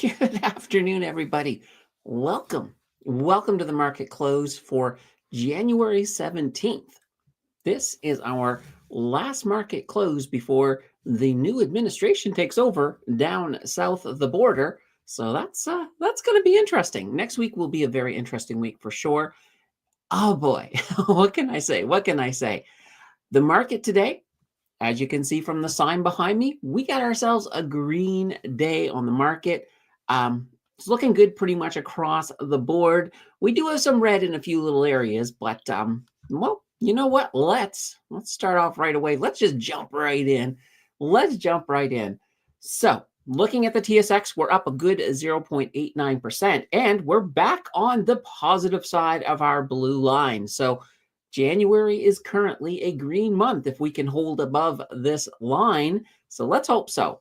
Good afternoon, everybody. Welcome. Welcome to the market close for January 17th. This is our last market close before the new administration takes over down south of the border. So that's going to be interesting. Next week will be a very interesting week for sure. Oh boy, what can I say? What can I say? The market today, as you can see from the sign behind me, we got ourselves a green day on the market. It's looking good pretty much across the board. We do have some red in a few little areas, but well, you know what? Let's start off right away. Let's just jump right in. Let's jump right in. So looking at the TSX, we're up a good 0.89%, and we're back on the positive side of our blue line. So January is currently a green month if we can hold above this line. So let's hope so.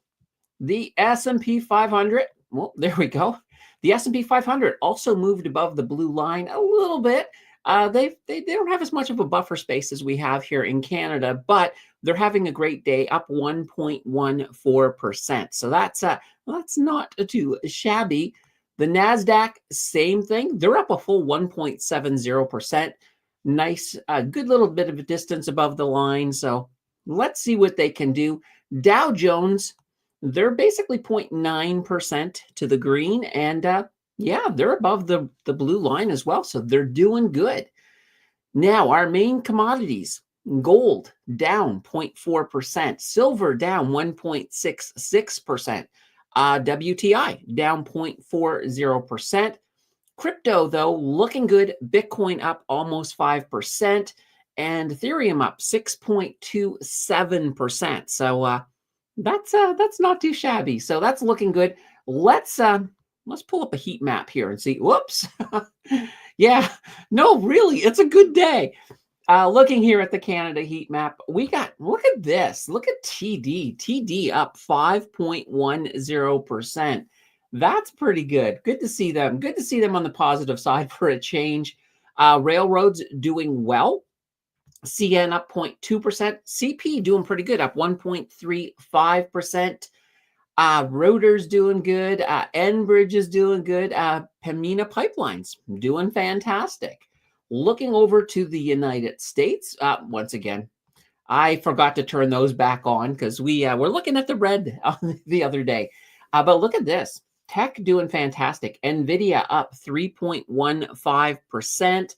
The S&P 500, well, there we go. The S&P 500 also moved above the blue line a little bit. They don't have as much of a buffer space as we have here in Canada, but they're having a great day, up 1.14%. So that's not too shabby. The NASDAQ, same thing. They're up a full 1.70%. Nice, good little bit of a distance above the line. So let's see what they can do. Dow Jones, they're basically 0.9% to the green. And yeah, they're above the blue line as well. So they're doing good. Now, our main commodities, gold down 0.4%, silver down 1.66%, WTI down 0.40%. Crypto, though, looking good. Bitcoin up almost 5%, and Ethereum up 6.27%. So that's not too shabby. So that's looking good. Let's pull up a heat map here and see. Whoops. Yeah, no, really, it's a good day. Looking here at the Canada heat map, look at this. Look at TD up 5.10%. That's pretty good. Good to see them. Good to see them on the positive side for a change. Railroads doing well. CN up 0.2%. CP doing pretty good, up 1.35%. Reuters doing good. Enbridge is doing good. Pembina Pipelines doing fantastic. Looking over to the United States, once again, I forgot to turn those back on because we're looking at the red the other day. But look at this. Tech doing fantastic. NVIDIA up 3.15%.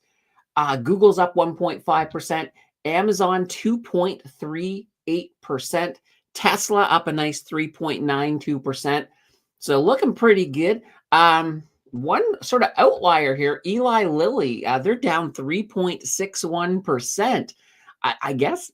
Google's up 1.5%. Amazon 2.38%. Tesla up a nice 3.92%. So looking pretty good. One sort of outlier here, Eli Lilly, they're down 3.61%. I guess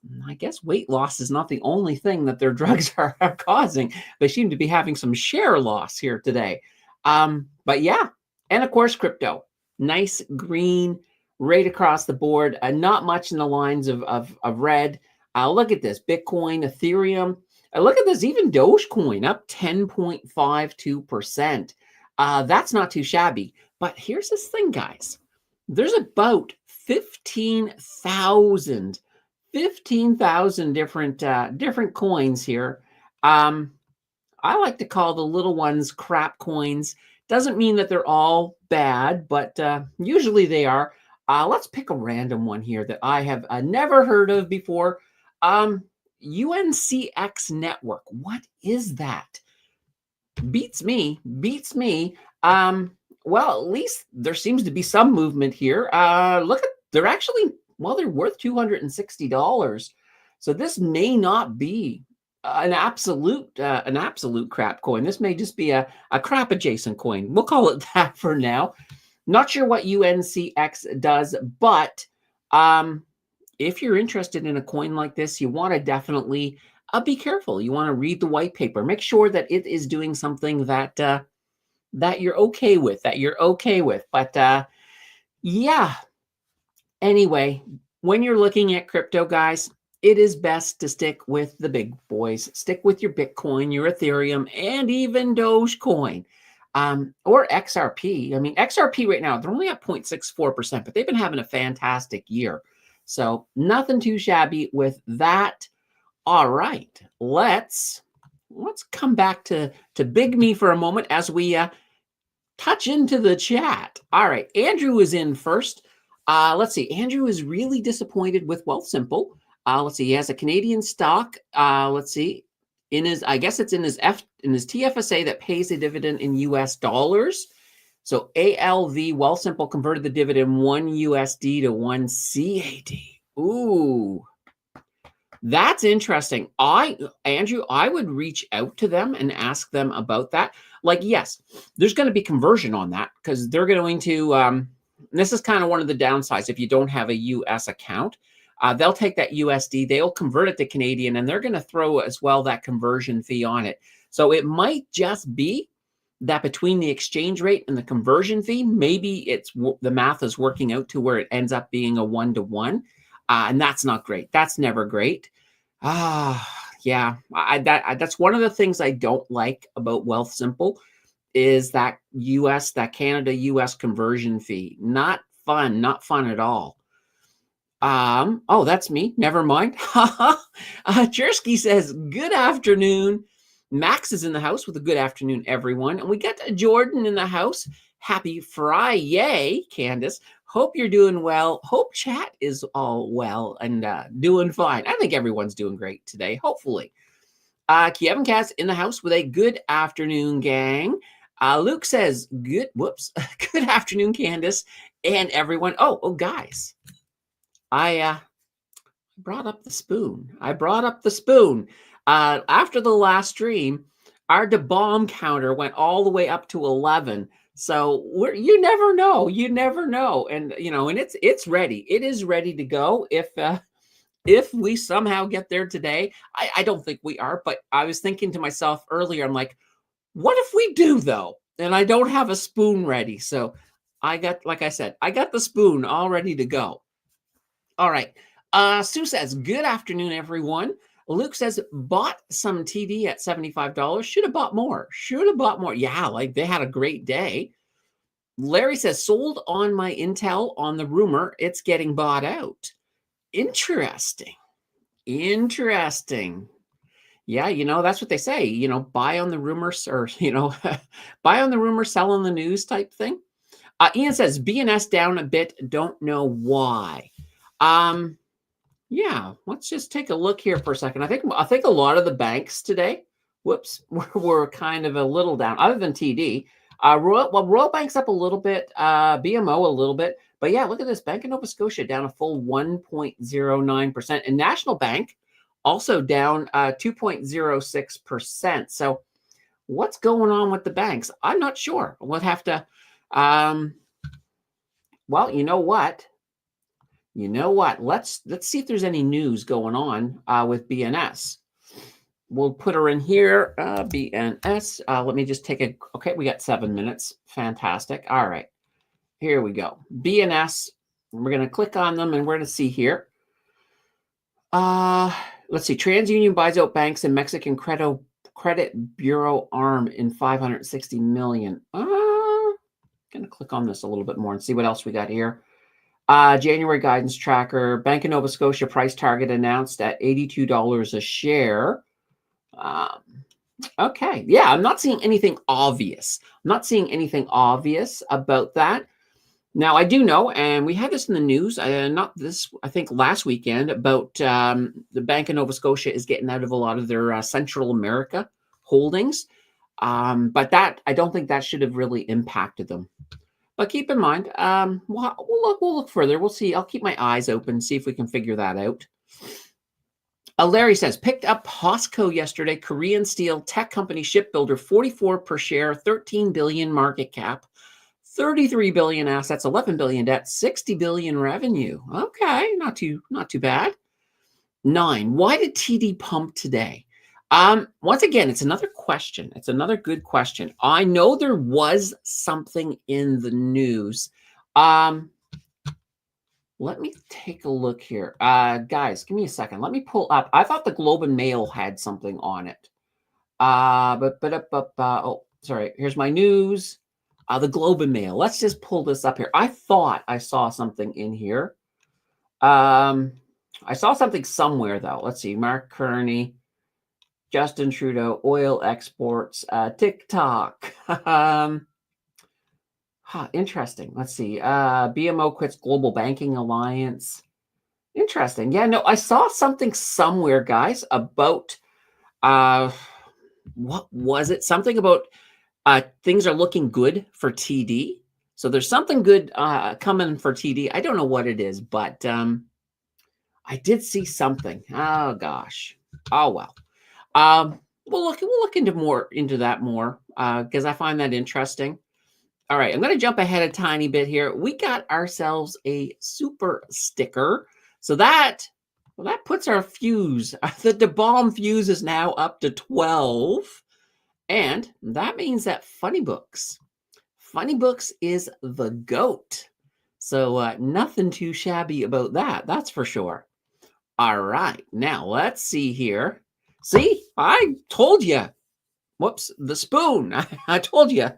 weight loss is not the only thing that their drugs are causing. They seem to be having some share loss here today. But yeah, and of course, crypto. Nice green right across the board. Not much in the lines of red. Look at this. Bitcoin, Ethereum. Look at this. Even Dogecoin up 10.52%. That's not too shabby. But here's this thing, guys. There's about 15,000 different coins here. I like to call the little ones crap coins. Doesn't mean that they're all bad, but usually they are. Let's pick a random one here that I have never heard of before. UNCX network. What is that? Beats me. Beats me. Well, at least there seems to be some movement here. Look at they're actually they're worth $260. So this may not be an absolute crap coin. This may just be a crap adjacent coin. We'll call it that for now. Not sure what UNCX does, but if you're interested in a coin like this, you want to definitely be careful. You want to read the white paper. Make sure that it is doing something that that you're okay with. But yeah. Anyway, when you're looking at crypto, guys, it is best to stick with the big boys. Stick with your Bitcoin, your Ethereum, and even Dogecoin. Or XRP. I mean, XRP right now, they're only at 0.64%, but they've been having a fantastic year. So nothing too shabby with that. All right, let's come back to Big Me for a moment as we touch into the chat. All right, Andrew is in first. Let's see. Andrew is really disappointed with Wealthsimple. Let's see. He has a Canadian stock. Let's see. I guess it's in his TFSA that pays a dividend in US dollars. So ALV Wealthsimple converted the dividend 1 USD to 1 CAD. Ooh. That's interesting. Andrew, I would reach out to them and ask them about that. Like, yes, there's going to be conversion on that because they're going to, this is kind of one of the downsides. If you don't have a US account, they'll take that USD, they'll convert it to Canadian, and they're going to throw as well that conversion fee on it. So it might just be that between the exchange rate and the conversion fee, maybe the math is working out to where it ends up being a 1-to-1. And that's not great. That's never great. Yeah. That's one of the things I don't like about Wealthsimple is that Canada-US conversion fee. Not fun at all. Oh, that's me. Never mind. Jersky says, good afternoon. Max is in the house with a good afternoon, everyone. And we got Jordan in the house. Happy Friday, Candace. Hope you're doing well. Hope chat is all well and doing fine. I think everyone's doing great today, hopefully. Kevin Cass in the house with a good afternoon, gang. Luke says, good afternoon, Candace and everyone. Oh, guys, I brought up the spoon. After the last stream, our bomb counter went all the way up to 11. So you never know. And and it's ready. It is ready to go if we somehow get there today. I don't think we are, but I was thinking to myself earlier, I'm like, what if we do though? And I don't have a spoon ready. So like I said, I got the spoon all ready to go. All right. Sue says, good afternoon, everyone. Luke says, bought some TD at $75. Should have bought more. Yeah, like they had a great day. Larry says, sold on my Intel on the rumor it's getting bought out. Interesting. Yeah, that's what they say, buy on the rumors or, buy on the rumor, sell on the news type thing. Ian says, BNS down a bit. Don't know why. Yeah, let's just take a look here for a second. I think a lot of the banks today, were kind of a little down, other than TD. Royal Bank's up a little bit, BMO a little bit, but yeah, look at this. Bank of Nova Scotia down a full 1.09%, and National Bank also down 2.06%. So, what's going on with the banks? I'm not sure. We'll have to. Well, you know what? Let's see if there's any news going on with BNS. We'll put her in here, BNS. Let me just take okay, we got 7 minutes. Fantastic. All right, here we go. BNS, we're going to click on them and we're going to see here. Let's see. TransUnion buys out banks and Mexican Credit Bureau arm in $560 million. Going to click on this a little bit more and see what else we got here. January guidance tracker, Bank of Nova Scotia price target announced at $82 a share. Okay. Yeah, I'm not seeing anything obvious. About that. Now, I do know, and we had this in the news, not this, I think last weekend, about the Bank of Nova Scotia is getting out of a lot of their Central America holdings. But that, I don't think that should have really impacted them. But keep in mind, we'll look further. We'll see. I'll keep my eyes open, see if we can figure that out. Larry says, picked up POSCO yesterday, Korean steel tech company shipbuilder, 44 per share, 13 billion market cap, 33 billion assets, 11 billion debt, 60 billion revenue. Okay, not too bad. 9. Why did TD pump today? Once again, it's another question. It's another good question. I know there was something in the news. Let me take a look here. Guys, give me a second. Let me pull up. I thought the Globe and Mail had something on it. Oh, sorry. Here's my news. The Globe and Mail. Let's just pull this up here. I thought I saw something in here. I saw something somewhere, though. Let's see. Mark Kearney, Justin Trudeau, oil exports, TikTok. Interesting. Let's see. BMO quits Global Banking Alliance. Interesting. Yeah, no, I saw something somewhere, guys, about what was it? Something about things are looking good for TD. So there's something good coming for TD. I don't know what it is, but I did see something. Oh gosh. Oh well. We'll look into that more because I find that interesting. All right, I'm going to jump ahead a tiny bit here. We got ourselves a super sticker. So that puts our fuse. The DeBalm fuse is now up to 12. And that means that Funny Books is the GOAT. So nothing too shabby about that. That's for sure. All right, now let's see here. See, I told you. Whoops, the spoon. I told you.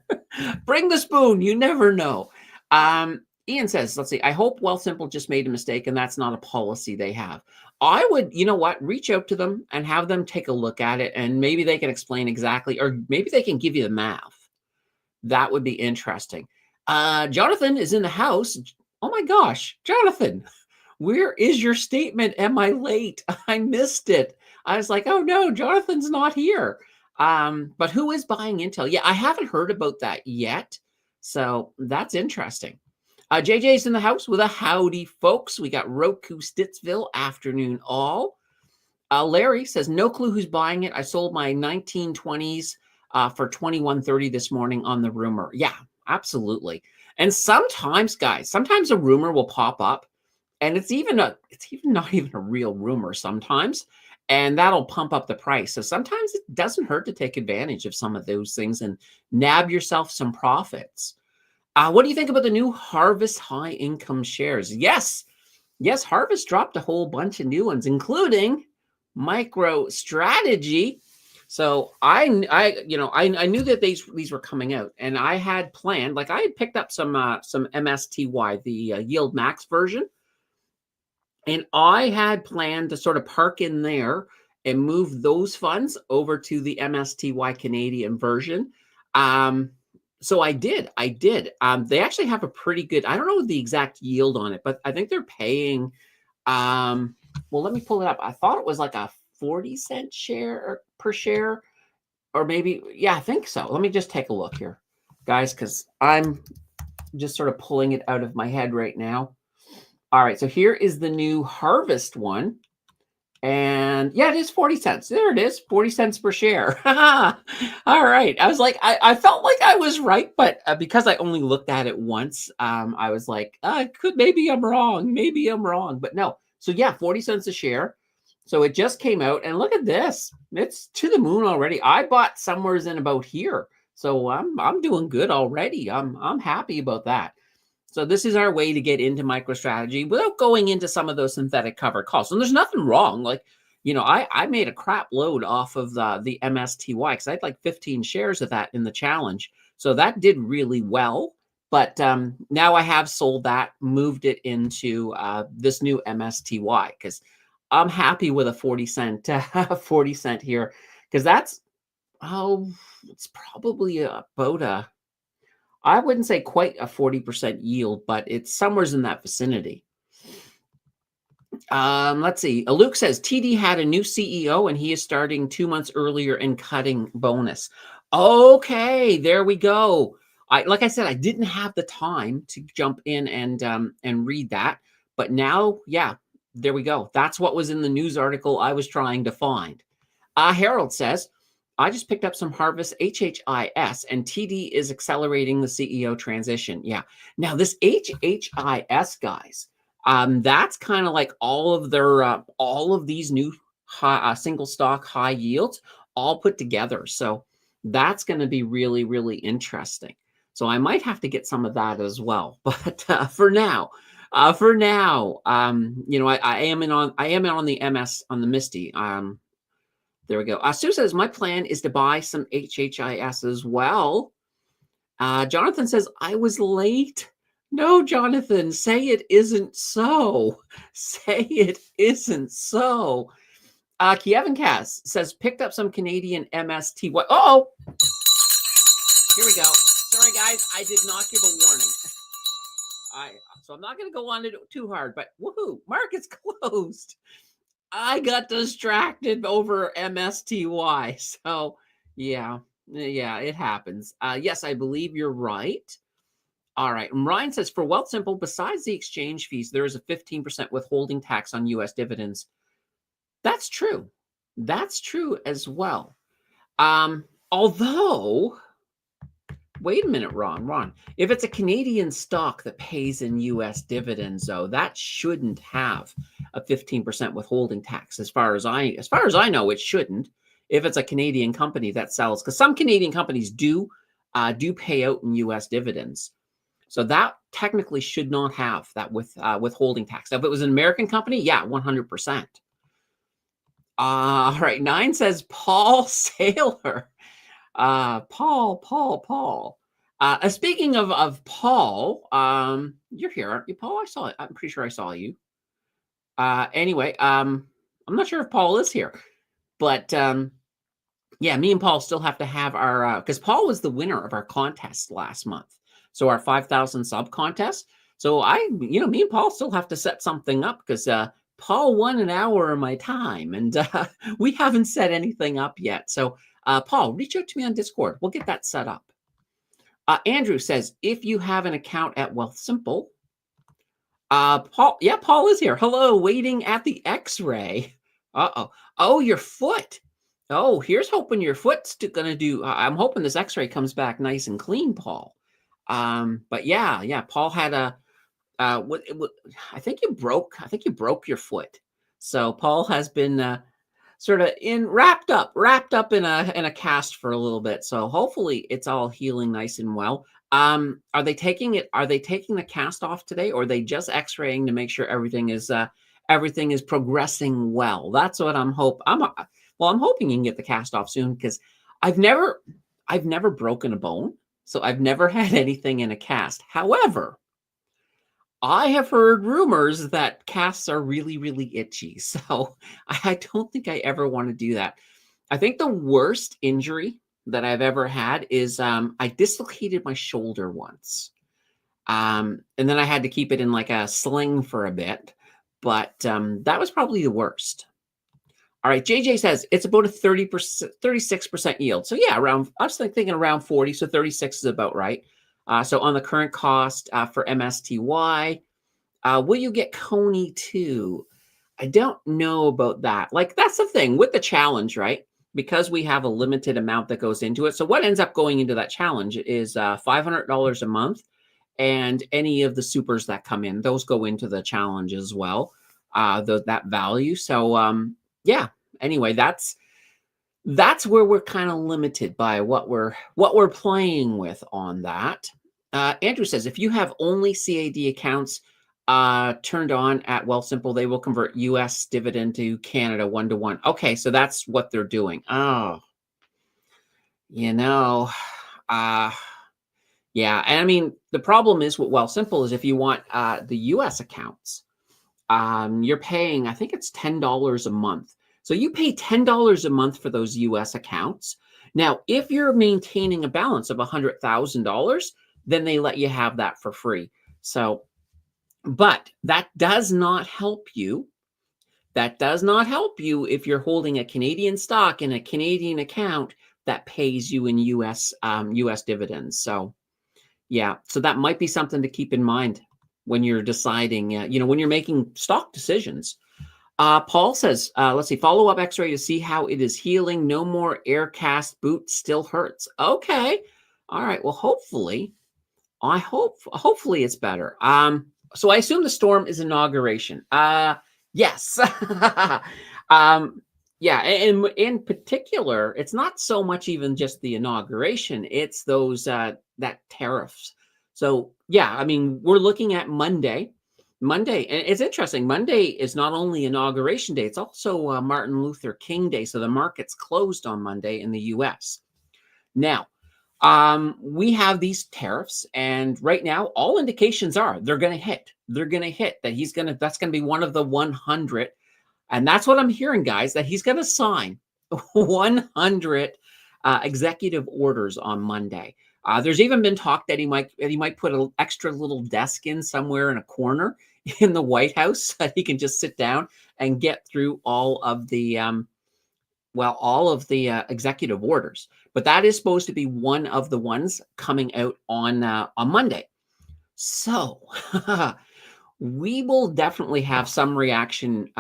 Bring the spoon. You never know. Ian says, let's see. I hope Wealthsimple just made a mistake and that's not a policy they have. I would, you know what, reach out to them and have them take a look at it and maybe they can explain exactly, or maybe they can give you the math. That would be interesting. Jonathan is in the house. Oh my gosh, Jonathan, where is your statement? Am I late? I missed it. I was like, oh no, Jonathan's not here. But who is buying Intel? Yeah, I haven't heard about that yet. So that's interesting. JJ's in the house with a howdy, folks. We got Roku Stittsville, afternoon all. Larry says, no clue who's buying it. I sold my 1920s for $21.30 this morning on the rumor. Yeah, absolutely. And sometimes, guys, sometimes a rumor will pop up and it's even not even a real rumor sometimes. And that'll pump up the price. So sometimes it doesn't hurt to take advantage of some of those things and nab yourself some profits. What do you think about the new Harvest high income shares? Yes, Harvest dropped a whole bunch of new ones, including MicroStrategy. So I knew that these were coming out, and I had planned, like I had picked up some MSTY, the Yield Max version. And I had planned to sort of park in there and move those funds over to the MSTY Canadian version. So I did. They actually have a pretty good, I don't know the exact yield on it, but I think they're paying, well, let me pull it up. I thought it was like a 40-cent share per share, or maybe, yeah, I think so. Let me just take a look here, guys, because I'm just sort of pulling it out of my head right now. All right, so here is the new Harvest one. And yeah, it is 40 cents. There it is, 40 cents per share. All right. I was like, I felt like I was right, but because I only looked at it once, I was like, maybe I'm wrong. But no. So yeah, 40 cents a share. So it just came out, and look at this. It's to the moon already. I bought somewheres in about here. So I'm doing good already. I'm happy about that. So this is our way to get into MicroStrategy without going into some of those synthetic cover calls. And there's nothing wrong. Like, I made a crap load off of the MSTY because I had like 15 shares of that in the challenge. So that did really well. But now I have sold that, moved it into this new MSTY because I'm happy with a 40 cent here, because that's, it's probably about I wouldn't say quite a 40% yield, but it's somewhere in that vicinity. Let's see. Luke says TD had a new CEO and he is starting 2 months earlier and cutting bonus. Okay, there we go. Like I said, I didn't have the time to jump in and read that, but now, yeah, there we go. That's what was in the news article I was trying to find. Harold says, I just picked up some Harvest HHIS and TD is accelerating the CEO transition. Yeah. Now, this HHIS, guys, that's kind of like all of their all of these new single stock high yields all put together. So that's going to be really, really interesting. So I might have to get some of that as well. But you know, I am in on the MS on the Misty. There we go. Sue says, my plan is to buy some HHIS as well. Jonathan says, I was late. No, Jonathan, say it isn't so. Say it isn't so. Kevin Cass says, picked up some Canadian MSTY. Oh, here we go. Sorry, guys, I did not give a warning. So I'm not going to go on it too hard, but woohoo, market's closed. I got distracted over MSTY. So yeah, it happens. Yes, I believe you're right. All right. And Ryan says, for Wealthsimple, besides the exchange fees, there is a 15% withholding tax on U.S. dividends. That's true. That's true as well. Although, wait a minute, Ron. If it's a Canadian stock that pays in U.S. dividends, though, that shouldn't have a 15% withholding tax. As far as I know, it shouldn't. If it's a Canadian company that sells, because some Canadian companies do pay out in U.S. dividends. So that technically should not have that withholding tax. Now, if it was an American company, yeah, 100%. All right, 9 says Paul Saylor. Paul. Speaking of Paul, you're here, aren't you, Paul? I'm pretty sure I saw you. Anyway, I'm not sure if Paul is here, but yeah, me and Paul still have to have our because Paul was the winner of our contest last month. So our 5,000 sub contest. So me and Paul still have to set something up because Paul won an hour of my time and we haven't set anything up yet. So Paul, reach out to me on Discord. We'll get that set up. Andrew says, if you have an account at Wealthsimple, Paul is here. Hello, waiting at the X-ray. Oh, your foot. Oh, here's hoping your foot's going to do. I'm hoping this X-ray comes back nice and clean, Paul. But yeah, Paul had I think you broke your foot. So Paul has been sort of wrapped up in a cast for a little bit. So hopefully it's all healing nice and well. Are they taking the cast off today, or are they just X-raying to make sure everything is progressing well? That's what I'm hoping. I'm hoping you can get the cast off soon, because I've never broken a bone, so I've never had anything in a cast. However, I have heard rumors that casts are really, really itchy. So I don't think I ever want to do that. I think the worst injury that I've ever had is I dislocated my shoulder once. And then I had to keep it in like a sling for a bit. But that was probably the worst. All right, JJ says it's about a 36% yield. So yeah, I was thinking around 40, so 36 is about right. So on the current cost for MSTY, will you get Coney too? I don't know about that. Like, that's the thing with the challenge, right? Because we have a limited amount that goes into it. So what ends up going into that challenge is $500 a month, and any of the supers that come in, those go into the challenge as well. That value. So yeah. Anyway, that's where we're kind of limited by what we're playing with on that. Andrew says, if you have only CAD accounts turned on at Wealthsimple, they will convert U.S. dividend to Canada 1-to-1. Okay, so that's what they're doing. Oh, yeah. And I mean, the problem is with Wealthsimple is if you want the U.S. accounts, you're paying, I think it's $10 a month. So you pay $10 a month for those U.S. accounts. Now, if you're maintaining a balance of $100,000, then they let you have that for free. So, but that does not help you. That does not help you if you're holding a Canadian stock in a Canadian account that pays you in US dividends. So yeah, so that might be something to keep in mind when you're deciding, when you're making stock decisions. Paul says, let's see, follow up X-ray to see how it is healing. No more air cast boot, still hurts. Okay, all right. Well, hopefully it's better. So I assume the storm is inauguration. Yes. Yeah, and in particular, it's not so much even just the inauguration, it's those that tariffs. So yeah, I mean, we're looking at Monday. Monday, and it's interesting. Monday is not only inauguration day, it's also Martin Luther King Day. So the market's closed on Monday in the US. Now, we have these tariffs, and right now, all indications are they're going to hit. They're going to hit that that's going to be one of the 100. And that's what I'm hearing, guys, that he's going to sign 100 executive orders on Monday. There's even been talk that he might put an extra little desk in somewhere in a corner in the White House so that he can just sit down and get through all of the executive orders. But that is supposed to be one of the ones coming out on Monday. So we will definitely have some reaction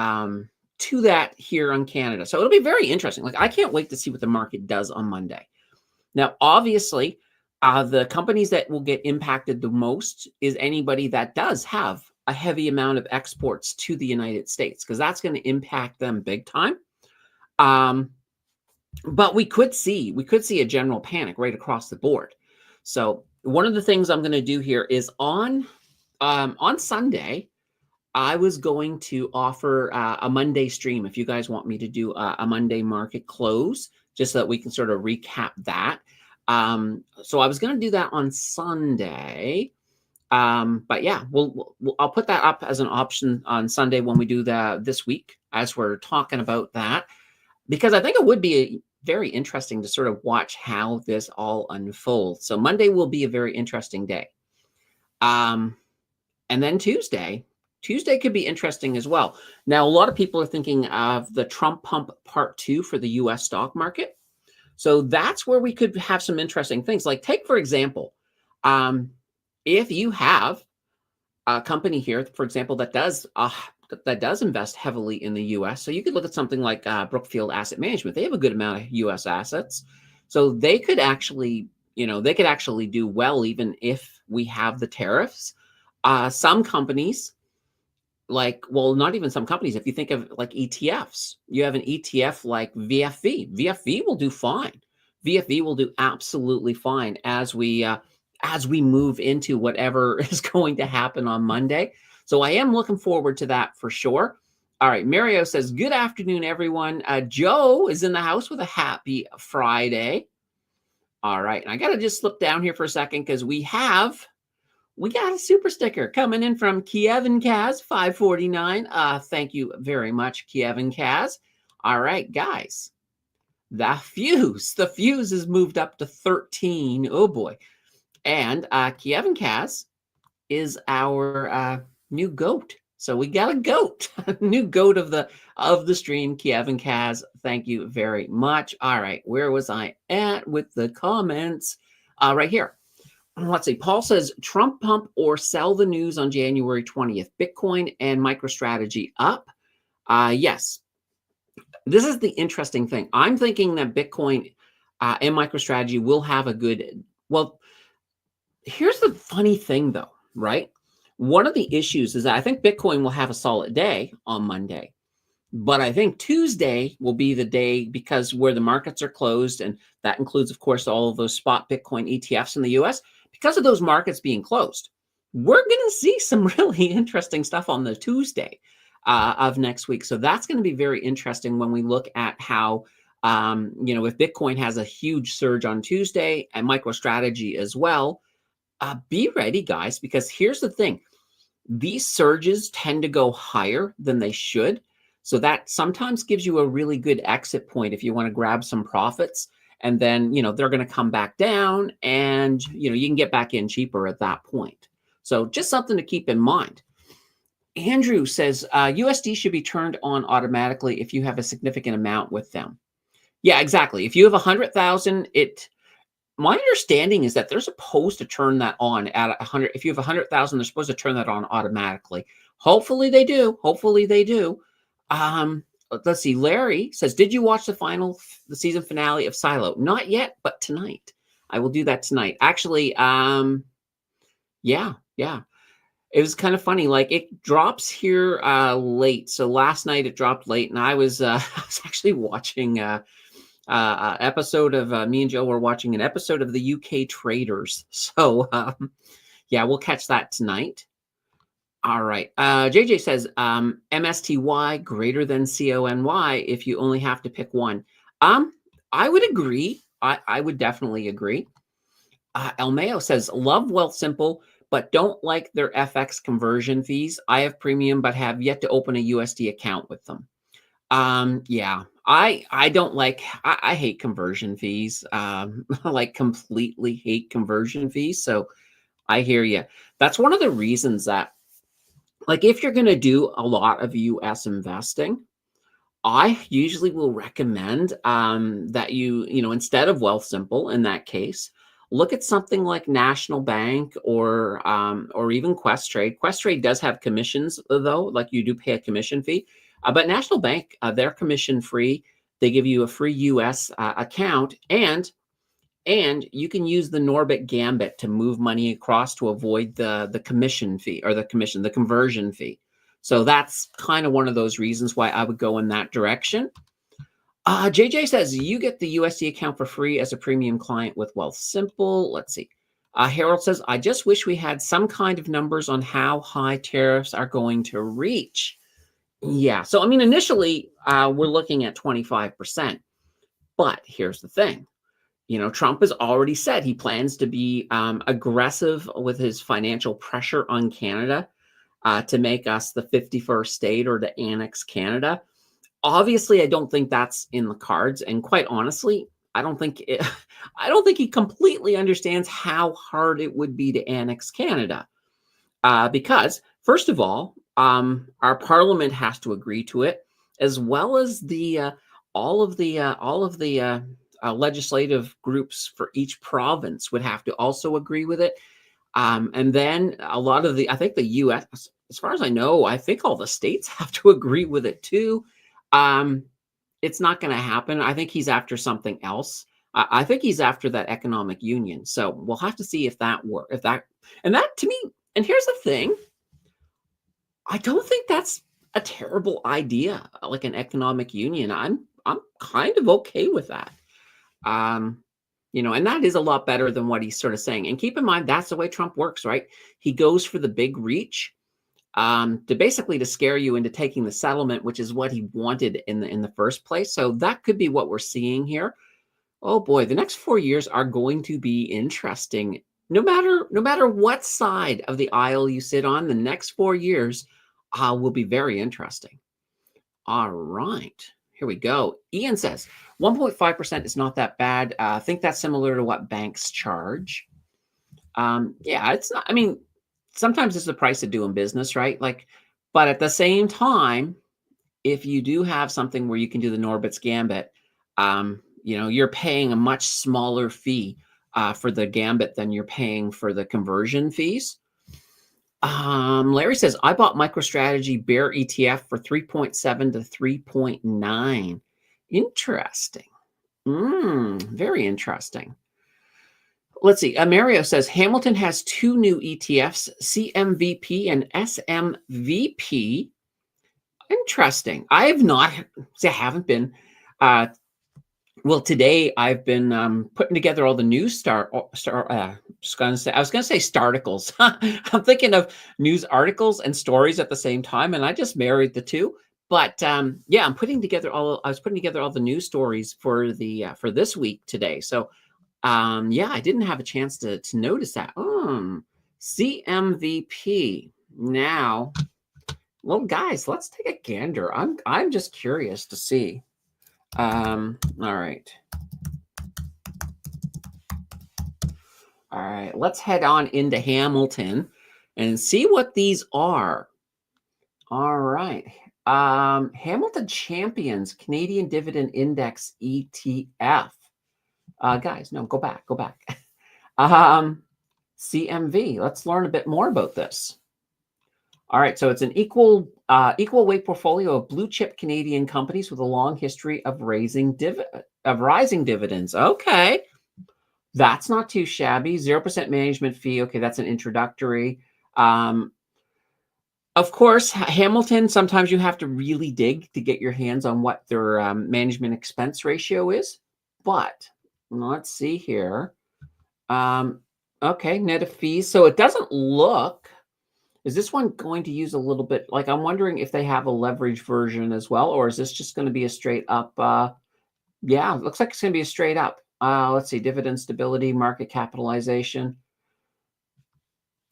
to that here on Canada. So it'll be very interesting. Like, I can't wait to see what the market does on Monday. Now, obviously, the companies that will get impacted the most is anybody that does have a heavy amount of exports to the United States, because that's going to impact them big time. But we could see a general panic right across the board. So one of the things I'm going to do here is on Sunday, I was going to offer a Monday stream. If you guys want me to do a Monday market close, just so that we can sort of recap that. So I was going to do that on Sunday. But yeah, I'll put that up as an option on Sunday when we do this week, as we're talking about that, because I think it would be very interesting to sort of watch how this all unfolds. So Monday will be a very interesting day. And then Tuesday could be interesting as well. Now, a lot of people are thinking of the Trump pump part 2 for the US stock market. So that's where we could have some interesting things. Like, take, for example, if you have a company here, for example, that does invest heavily in the US. So you could look at something like Brookfield Asset Management. They have a good amount of US assets. So they could actually, do well even if we have the tariffs. Some companies, not even some companies, if you think of like ETFs, you have an ETF like VFV. VFV will do fine. VFV will do absolutely fine as we move into whatever is going to happen on Monday. So I am looking forward to that for sure. All right, Mario says, good afternoon, everyone. Joe is in the house with a happy Friday. All right, and I got to just slip down here for a second because we got a super sticker coming in from Kiev and Kaz 549. Thank you very much, Kiev and Kaz. All right, guys, the fuse is moved up to 13. Oh boy. And Kiev and Kaz is our new goat. So we got a goat, a new goat of the stream, Kiev and Kaz. Thank you very much. All right, where was I at with the comments? Right here. Let's see. Paul says, Trump pump or sell the news on January 20th. Bitcoin and MicroStrategy up. Yes. This is the interesting thing. I'm thinking that Bitcoin and MicroStrategy will have a good, here's the funny thing though, right? One of the issues is that I think Bitcoin will have a solid day on Monday, but I think Tuesday will be the day, because where the markets are closed, and that includes, of course, all of those spot Bitcoin ETFs in the US, because of those markets being closed, we're going to see some really interesting stuff on the Tuesday of next week. So that's going to be very interesting when we look at how, if Bitcoin has a huge surge on Tuesday and MicroStrategy as well. Be ready, guys, because here's the thing. These surges tend to go higher than they should. So that sometimes gives you a really good exit point if you want to grab some profits. and then, they're going to come back down, and, you can get back in cheaper at that point. So just something to keep in mind. Andrew says USD should be turned on automatically if you have a significant amount with them. Yeah, exactly. If you have 100,000, my understanding is that they're supposed to turn that on at 100. If you have 100,000, they're supposed to turn that on automatically. Hopefully they do. Hopefully they do. Let's see. Larry says, did you watch the season finale of Silo? Not yet, but tonight. I will do that tonight. Actually, yeah. It was kind of funny. Like, it drops here late. So last night it dropped late, and I was I was actually watching episode of me and Joe were watching an episode of the UK Traders. So yeah, we'll catch that tonight. All right. JJ says MSTY greater than CONY if you only have to pick one. I would agree. I would definitely agree. El Mayo says love Wealthsimple, but don't like their FX conversion fees. I have premium, but have yet to open a USD account with them. Yeah, I don't like, I hate conversion fees. Like, completely hate conversion fees. So I hear you. That's one of the reasons that, like, if you're going to do a lot of US investing, I usually will recommend that instead of Wealthsimple, in that case, look at something like National Bank or even Questrade. Questrade does have commissions, though, like you do pay a commission fee. But National Bank, they're commission free. They give you a free US account, and you can use the Norbit Gambit to move money across to avoid the commission fee, or the conversion fee. So that's kind of one of those reasons why I would go in that direction. JJ says you get the USD account for free as a premium client with Wealthsimple. Let's see. Harold says, I just wish we had some kind of numbers on how high tariffs are going to reach. Yeah. So, I mean, initially, we're looking at 25%. But here's the thing. Trump has already said he plans to be aggressive with his financial pressure on Canada to make us the 51st state, or to annex Canada. Obviously, I don't think that's in the cards, and quite honestly, I don't think he completely understands how hard it would be to annex Canada, because first of all, our parliament has to agree to it, as well as all of the legislative groups for each province would have to also agree with it. And then a lot of I think the U.S., as far as I know, I think all the states have to agree with it too. It's not going to happen. I think he's after something else. I think he's after that economic union. So we'll have to see if that works. And that, to me, and here's the thing, I don't think that's a terrible idea. Like an economic union, I'm kind of okay with that. And that is a lot better than what he's sort of saying. And keep in mind, that's the way Trump works, right? He goes for the big reach to scare you into taking the settlement, which is what he wanted in the first place. So that could be what we're seeing here. Oh boy, the next 4 years are going to be interesting. No matter what side of the aisle you sit on, the next 4 years will be very interesting. All right. Here we go. Ian says 1.5% is not that bad. I think that's similar to what banks charge. Yeah, it's not. I mean, sometimes it's the price of doing business, right? Like, but at the same time, if you do have something where you can do the Norbit's Gambit, you're paying a much smaller fee for the Gambit than you're paying for the conversion fees. Larry says, I bought MicroStrategy Bear ETF for 3.7 to 3.9. Interesting. Very interesting. Let's see. Mario says, Hamilton has 2 new ETFs, CMVP and SMVP. Interesting. I haven't been. Well, today I've been putting together all the news I was going to say starticles. I'm thinking of news articles and stories at the same time, and I just married the two. But yeah, I was putting together all the news stories for this week today. So yeah, I didn't have a chance to notice that. CMVP. Now, well, guys, let's take a gander. I'm just curious to see. All right. All right, let's head on into Hamilton and see what these are. All right. Hamilton Champions Canadian Dividend Index ETF. Guys, no, go back, go back. CMV. Let's learn a bit more about this. All right, so it's an equal weight portfolio of blue chip Canadian companies with a long history of rising dividends. Okay, that's not too shabby. 0% management fee. Okay, that's an introductory. Of course, Hamilton, sometimes you have to really dig to get your hands on what their management expense ratio is. But let's see here. Okay, net of fees. So it doesn't look, is this one going to use a little bit, like I'm wondering if they have a leverage version as well, or is this just going to be a straight up, yeah, it looks like it's going to be a straight up. Let's see, dividend stability, market capitalization.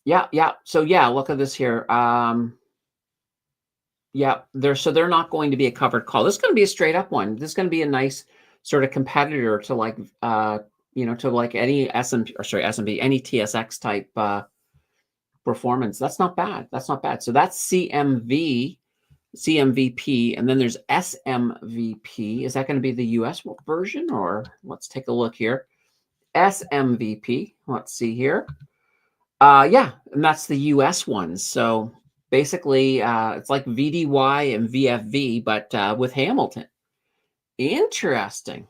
Yeah, yeah. So yeah, look at this here. Yeah, they're not going to be a covered call. This is going to be a straight up one. This is going to be a nice sort of competitor to like to like any S&P, any TSX type performance. That's not bad. That's not bad. So that's CMVP, and then there's SMVP. Is that going to be the US version, or let's take a look here. SMVP. Let's see here. Yeah, and that's the US one. So basically, it's like VDY and VFV, but with Hamilton. Interesting.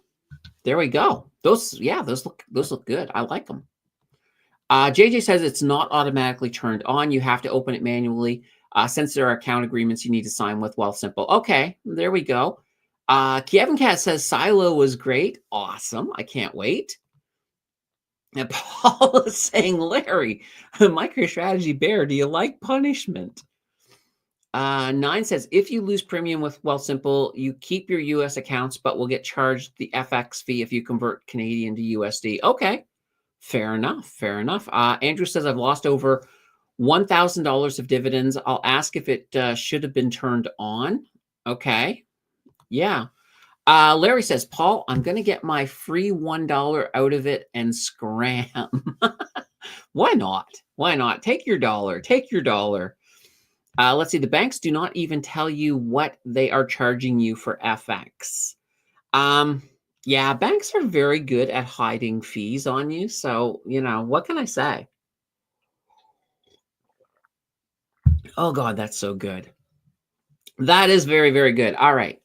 There we go. Those look good. I like them. JJ says it's not automatically turned on. You have to open it manually. Since there are account agreements you need to sign with Wealthsimple. Okay, there we go. Kevin Cat says Silo was great. Awesome. I can't wait. And Paul is saying, Larry, MicroStrategy Bear, do you like punishment? 9 says, if you lose premium with Wealthsimple, you keep your US accounts, but will get charged the FX fee if you convert Canadian to USD. Okay, fair enough, fair enough. Andrew says, I've lost over $1,000 of dividends. I'll ask if it should have been turned on. Okay, yeah. Larry says, Paul, I'm going to get my free $1 out of it and scram. Why not? Why not? Take your dollar. Take your dollar. Let's see. The banks do not even tell you what they are charging you for FX. Yeah, banks are very good at hiding fees on you. So, what can I say? Oh, God, that's so good. That is very, very good. All right.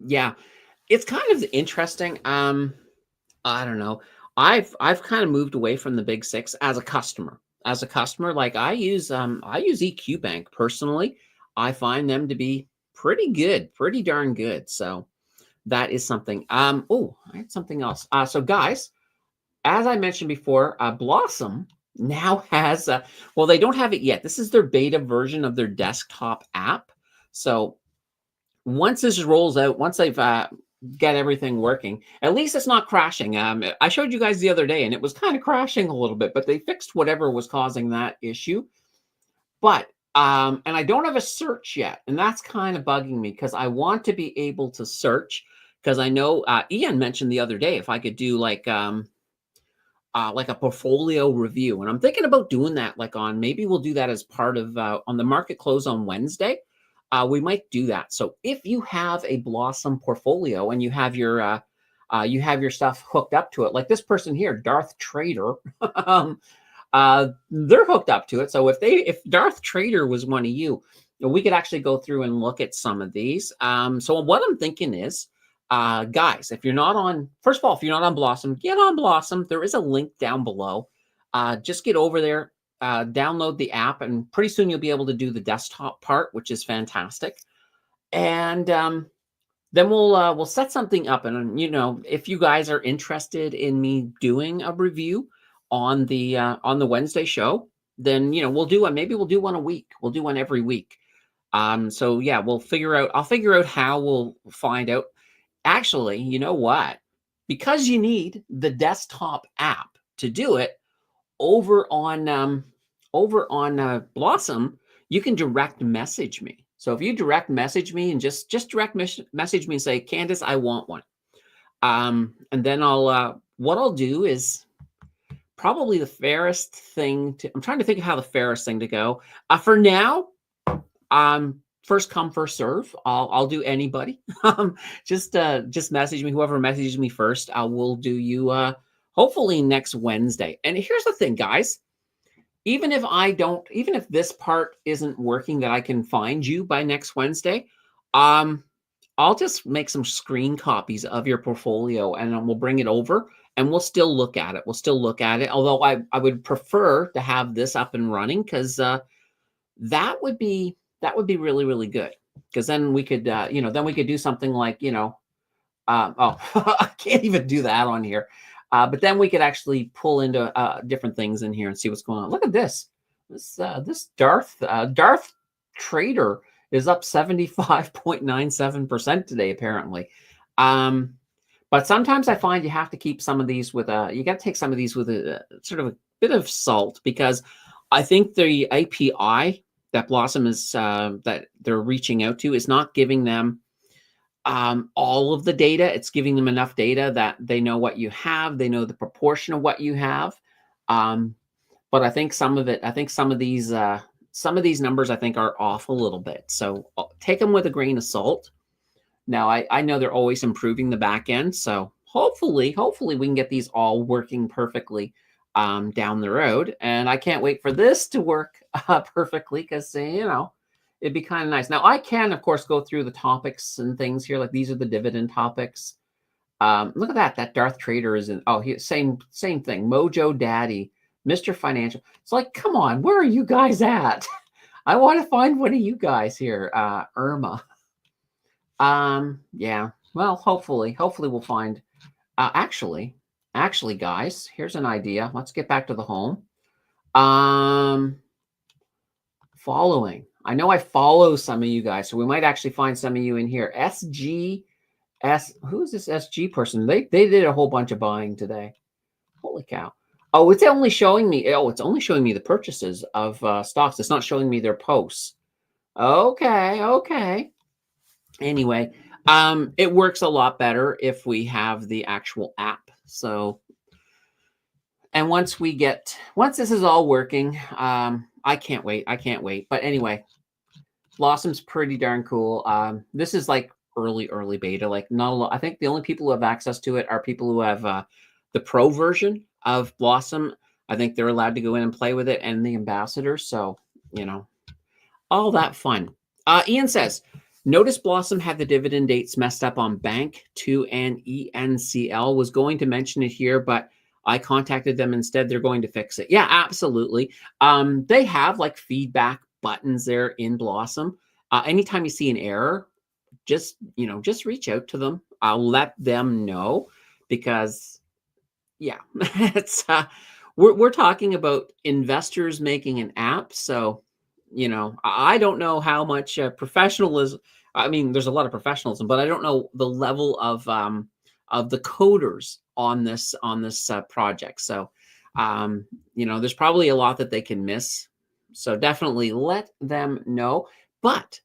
Yeah, it's kind of interesting. I don't know. I've kind of moved away from the big six as a customer. As a customer, like I use EQ Bank personally. I find them to be pretty good, pretty darn good. So that is something. Oh, I had something else. So guys, as I mentioned before, Blossom now has well, they don't have it yet. This is their beta version of their desktop app. So once this rolls out, once they've get everything working, at least it's not crashing. I showed you guys the other day and it was kind of crashing a little bit, but they fixed whatever was causing that issue. But and I don't have a search yet, and that's kind of bugging me because I want to be able to search, because I know Ian mentioned the other day if I could do like a portfolio review, and I'm thinking about doing that. Like maybe we'll do that as part of on the market close on Wednesday. We might do that. So if you have a Blossom portfolio and you have your stuff hooked up to it, like this person here, Darth Trader, they're hooked up to it. So if Darth Trader was one of you, we could actually go through and look at some of these. So what I'm thinking is, guys, if you're not on, first of all, if you're not on Blossom, get on Blossom. There is a link down below. Just get over there. Download the app, and pretty soon you'll be able to do the desktop part, which is fantastic. And then we'll set something up. And if you guys are interested in me doing a review on the Wednesday show, then we'll do one. Maybe we'll do one a week. We'll do one every week. So yeah, I'll figure out how we'll find out. Actually, you know what? Because you need the desktop app to do it, over on Blossom, you can direct message me. So if you direct message me and just direct message me and say, Candace, I want one. And then what I'll do is probably the fairest thing to, I'm trying to think of how the fairest thing to go. For now, first come, first serve. I'll do anybody. Just message me. Whoever messages me first, I will do you hopefully next Wednesday. And here's the thing, guys. Even if this part isn't working that I can find you by next Wednesday, um, I'll just make some screen copies of your portfolio and then we'll bring it over and we'll still look at it. We'll still look at it. Although I would prefer to have this up and running because that would be really, really good. Because then we could, then we could do something like, oh, I can't even do that on here. But then we could actually pull into different things in here and see what's going on. Look at this. This Darth Trader is up 75.97% today, apparently. But sometimes I find you have to keep some of these with you got to take some of these with a sort of a bit of salt, because I think the API that Blossom is that they're reaching out to is not giving them all of the data. It's giving them enough data that they know what you have, they know the proportion of what you have. But I think some of these numbers I think are off a little bit. So take them with a grain of salt. Now I know they're always improving the back end, so hopefully we can get these all working perfectly down the road. And I can't wait for this to work perfectly, because it'd be kind of nice. Now I can of course go through the topics and things here, like these are the dividend topics. Look at that Darth Trader is in. Oh, same thing. Mojo Daddy, Mr. Financial. It's like, come on, where are you guys at? I want to find one of you guys here. Irma. Yeah. Well, hopefully we'll find. Actually, guys, here's an idea. Let's get back to the home. Following. I know I follow some of you guys, so we might actually find some of you in here. Who is this SG person? They did a whole bunch of buying today. Holy cow. Oh, it's only showing me the purchases of stocks. It's not showing me their posts. Okay. Anyway, it works a lot better if we have the actual app. So, and once this is all working, I can't wait. But anyway, Blossom's pretty darn cool. This is like early beta, like not a lot. I think the only people who have access to it are people who have the pro version of Blossom. I think they're allowed to go in and play with it, and the ambassadors. So, all that fun. Ian says, notice Blossom had the dividend dates messed up on Bank 2 and ENCL. Was going to mention it here, but I contacted them instead. They're going to fix it. Yeah, absolutely. They have like feedback buttons there in Blossom. Anytime you see an error, just reach out to them. I'll let them know, because yeah, it's we're talking about investors making an app. So, I don't know how much professionalism. I mean, there's a lot of professionalism, but I don't know the level of the coders on this project. So, there's probably a lot that they can miss. So definitely let them know. But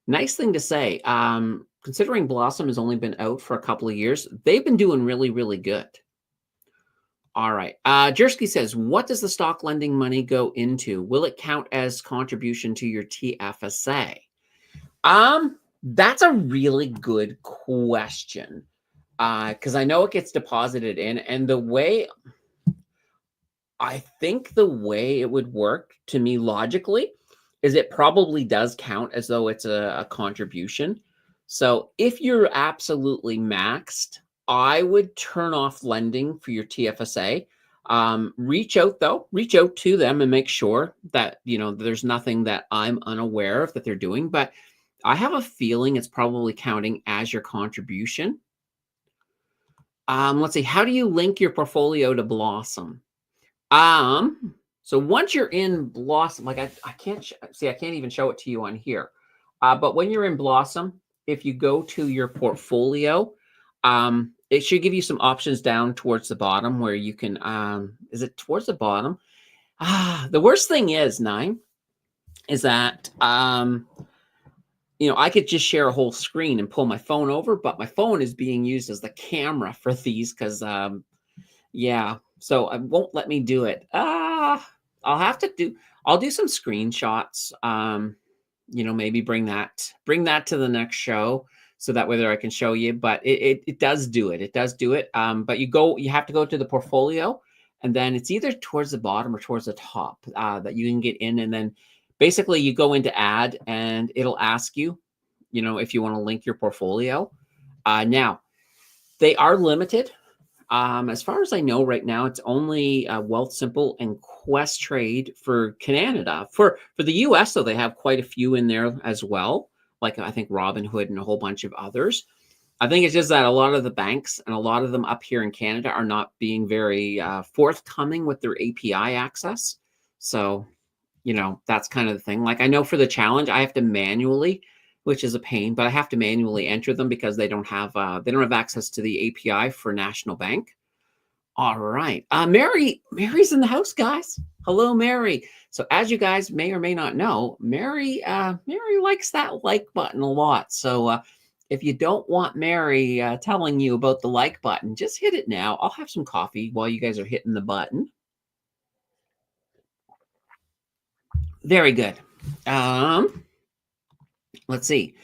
nice thing to say, considering Blossom has only been out for a couple of years, they've been doing really, really good. All right. Jersky says, what does the stock lending money go into? Will it count as contribution to your TFSA? That's a really good question. Because I know it gets deposited in, and I think the way it would work to me logically is it probably does count as though it's a contribution. So if you're absolutely maxed, I would turn off lending for your TFSA. Reach out to them and make sure that, there's nothing that I'm unaware of that they're doing, but I have a feeling it's probably counting as your contribution. Let's see. How do you link your portfolio to Blossom? So once you're in Blossom, like I can't see, I can't even show it to you on here. But when you're in Blossom, if you go to your portfolio, it should give you some options down towards the bottom where you can, is it towards the bottom? The worst thing is, that, I could just share a whole screen and pull my phone over, but my phone is being used as the camera for these because, yeah. So it won't let me do it. I'll do some screenshots. Maybe bring that to the next show so that whether I can show you, but it does do it. It does do it. But you have to go to the portfolio, and then it's either towards the bottom or towards the top that you can get in, and then basically you go into add, and it'll ask you, if you want to link your portfolio. Now they are limited. As far as I know, right now it's only Wealthsimple and Questrade for Canada. For the US, though, they have quite a few in there as well. Like I think Robinhood and a whole bunch of others. I think it's just that a lot of the banks and a lot of them up here in Canada are not being very forthcoming with their API access. So, that's kind of the thing. Like I know for the challenge, I have to manually, which is a pain, but I have to manually enter them because they don't have access to the API for National Bank. All right. Mary's in the house, guys. Hello, Mary. So as you guys may or may not know, Mary likes that like button a lot. So if you don't want Mary telling you about the like button, just hit it now. I'll have some coffee while you guys are hitting the button. Very good. Let's see.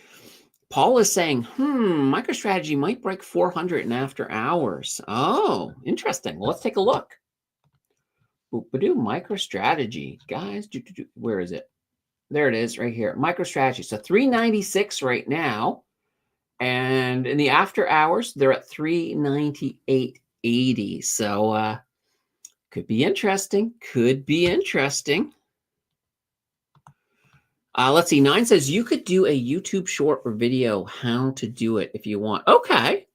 Paul is saying, MicroStrategy might break 400 in after hours. Oh, interesting. Well, let's take a look. Boop-a-doo, MicroStrategy. Guys, where is it? There it is right here. MicroStrategy. So 396 right now. And in the after hours, they're at 398.80. So could be interesting. Could be interesting. Let's see. 9 says you could do a YouTube short or video how to do it if you want. Okay.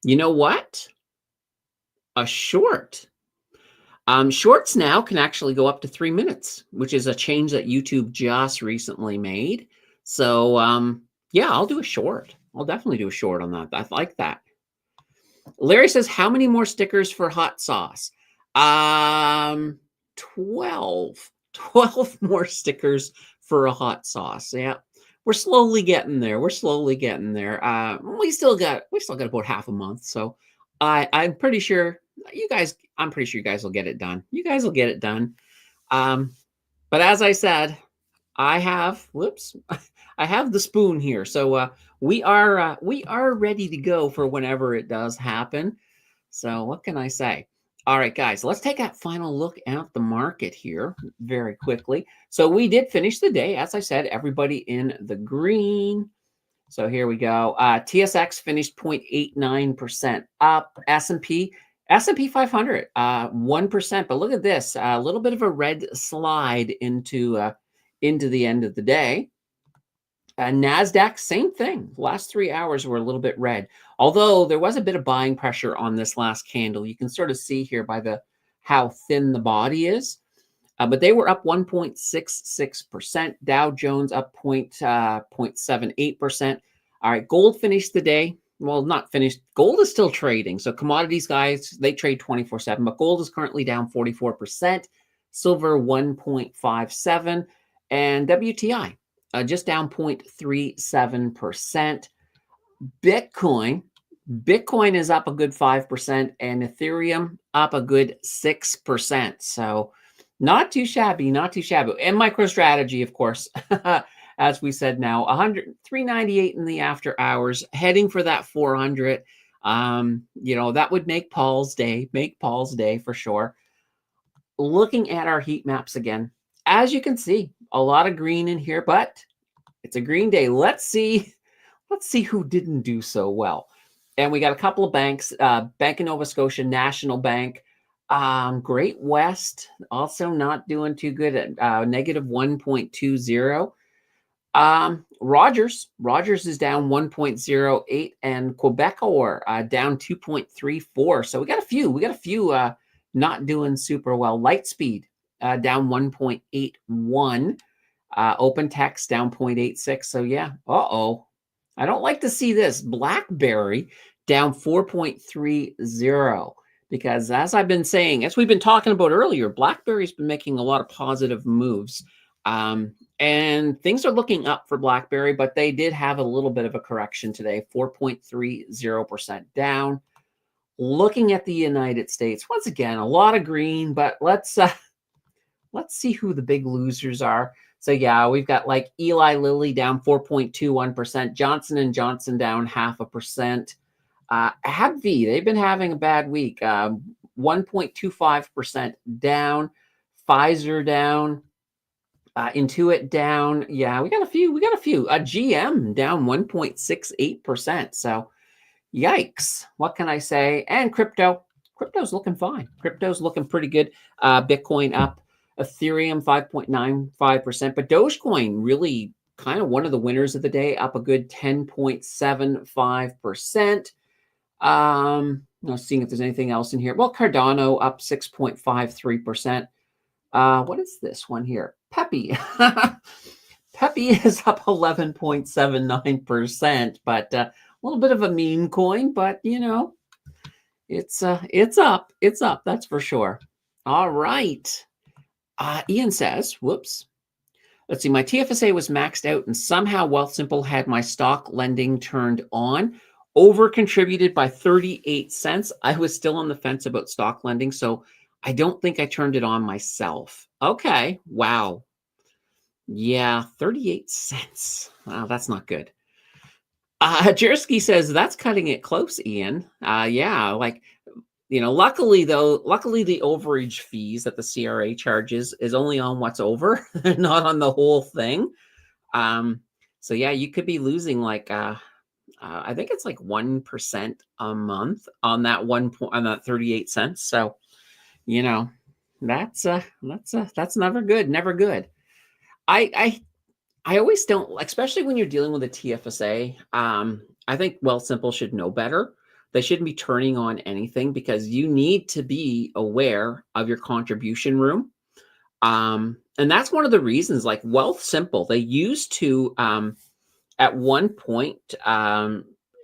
You know what? A short. Shorts now can actually go up to 3 minutes, which is a change that YouTube just recently made. So yeah, I'll do a short. I'll definitely do a short on that. I like that. Larry says, how many more stickers for hot sauce? 12 more stickers for a hot sauce. Yeah, we're slowly getting there. We still got about half a month. So I'm pretty sure you guys will get it done. You guys will get it done. But as I said, I have the spoon here. So we are ready to go for whenever it does happen. So what can I say? All right, guys, let's take a final look at the market here very quickly. So we did finish the day. As I said, everybody in the green. So here we go. TSX finished 0.89% up. S&P 500, 1%. But look at this, a little bit of a red slide into the end of the day. NASDAQ, same thing. The last 3 hours were a little bit red. Although there was a bit of buying pressure on this last candle. You can sort of see here by how thin the body is. But they were up 1.66%. Dow Jones up 0.78%. All right, gold finished the day. Well, not finished. Gold is still trading. So commodities, guys, they trade 24/7. But gold is currently down 44%. Silver 1.57%. And WTI just down 0.37%. Bitcoin is up a good 5%. And Ethereum up a good 6%. So not too shabby, not too shabby. And MicroStrategy, of course, as we said now, 398 in the after hours, heading for that 400. That would make Paul's day for sure. Looking at our heat maps again, as you can see, a lot of green in here, but it's a green day. Let's see who didn't do so well. And we got a couple of banks, Bank of Nova Scotia, National Bank, Great West, also not doing too good at negative 1.20. Rogers is down 1.08, and Quebecor down 2.34. So we got a few not doing super well. Lightspeed down 1.81. Open Text down 0.86. So yeah, I don't like to see this. BlackBerry down 4.30. Because as we've been talking about earlier, BlackBerry's been making a lot of positive moves. And things are looking up for BlackBerry, but they did have a little bit of a correction today, 4.30% down. Looking at the United States, once again, a lot of green, but let's see who the big losers are. So yeah, we've got like Eli Lilly down 4.21%, Johnson and Johnson down 0.5%. AbbVie, they've been having a bad week. 1.25% down. Pfizer down. Intuit down. Yeah, we got a few. GM down 1.68%. So yikes. What can I say? And crypto's looking fine. Crypto's looking pretty good. Bitcoin up, Ethereum 5.95%, but Dogecoin really kind of one of the winners of the day, up a good 10.75%. Seeing if there's anything else in here. Well, Cardano up 6.53%. What is this one here? Pepe. Pepe is up 11.79%, but a little bit of a meme coin, but it's up. It's up, that's for sure. All right. Ian says, whoops. Let's see, my TFSA was maxed out and somehow Wealthsimple had my stock lending turned on. Over contributed by 38 cents. I was still on the fence about stock lending, so I don't think I turned it on myself. Okay, wow. Yeah, 38 cents. Wow, that's not good. Jersky says, that's cutting it close, Ian. Yeah, luckily the overage fees that the CRA charges is only on what's over, not on the whole thing. So yeah, you could be losing like I think it's like 1% a month on that on that 38 cents. So, that's never good. Never good. I always don't, especially when you're dealing with a TFSA. I think Wealthsimple should know better. They shouldn't be turning on anything because you need to be aware of your contribution room. And that's one of the reasons, like Wealthsimple, they used to, at one point,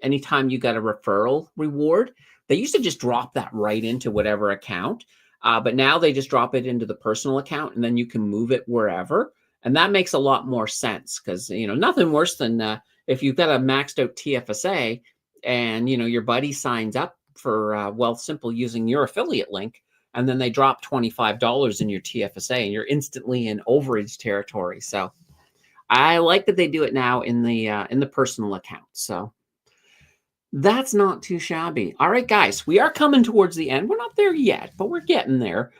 anytime you got a referral reward, they used to just drop that right into whatever account. But now they just drop it into the personal account and then you can move it wherever. And that makes a lot more sense because, nothing worse than if you've got a maxed out TFSA and, your buddy signs up for Wealthsimple using your affiliate link, and then they drop $25 in your TFSA and you're instantly in overage territory. So I like that they do it now in the personal account. So that's not too shabby. All right, guys, we are coming towards the end. We're not there yet, but we're getting there.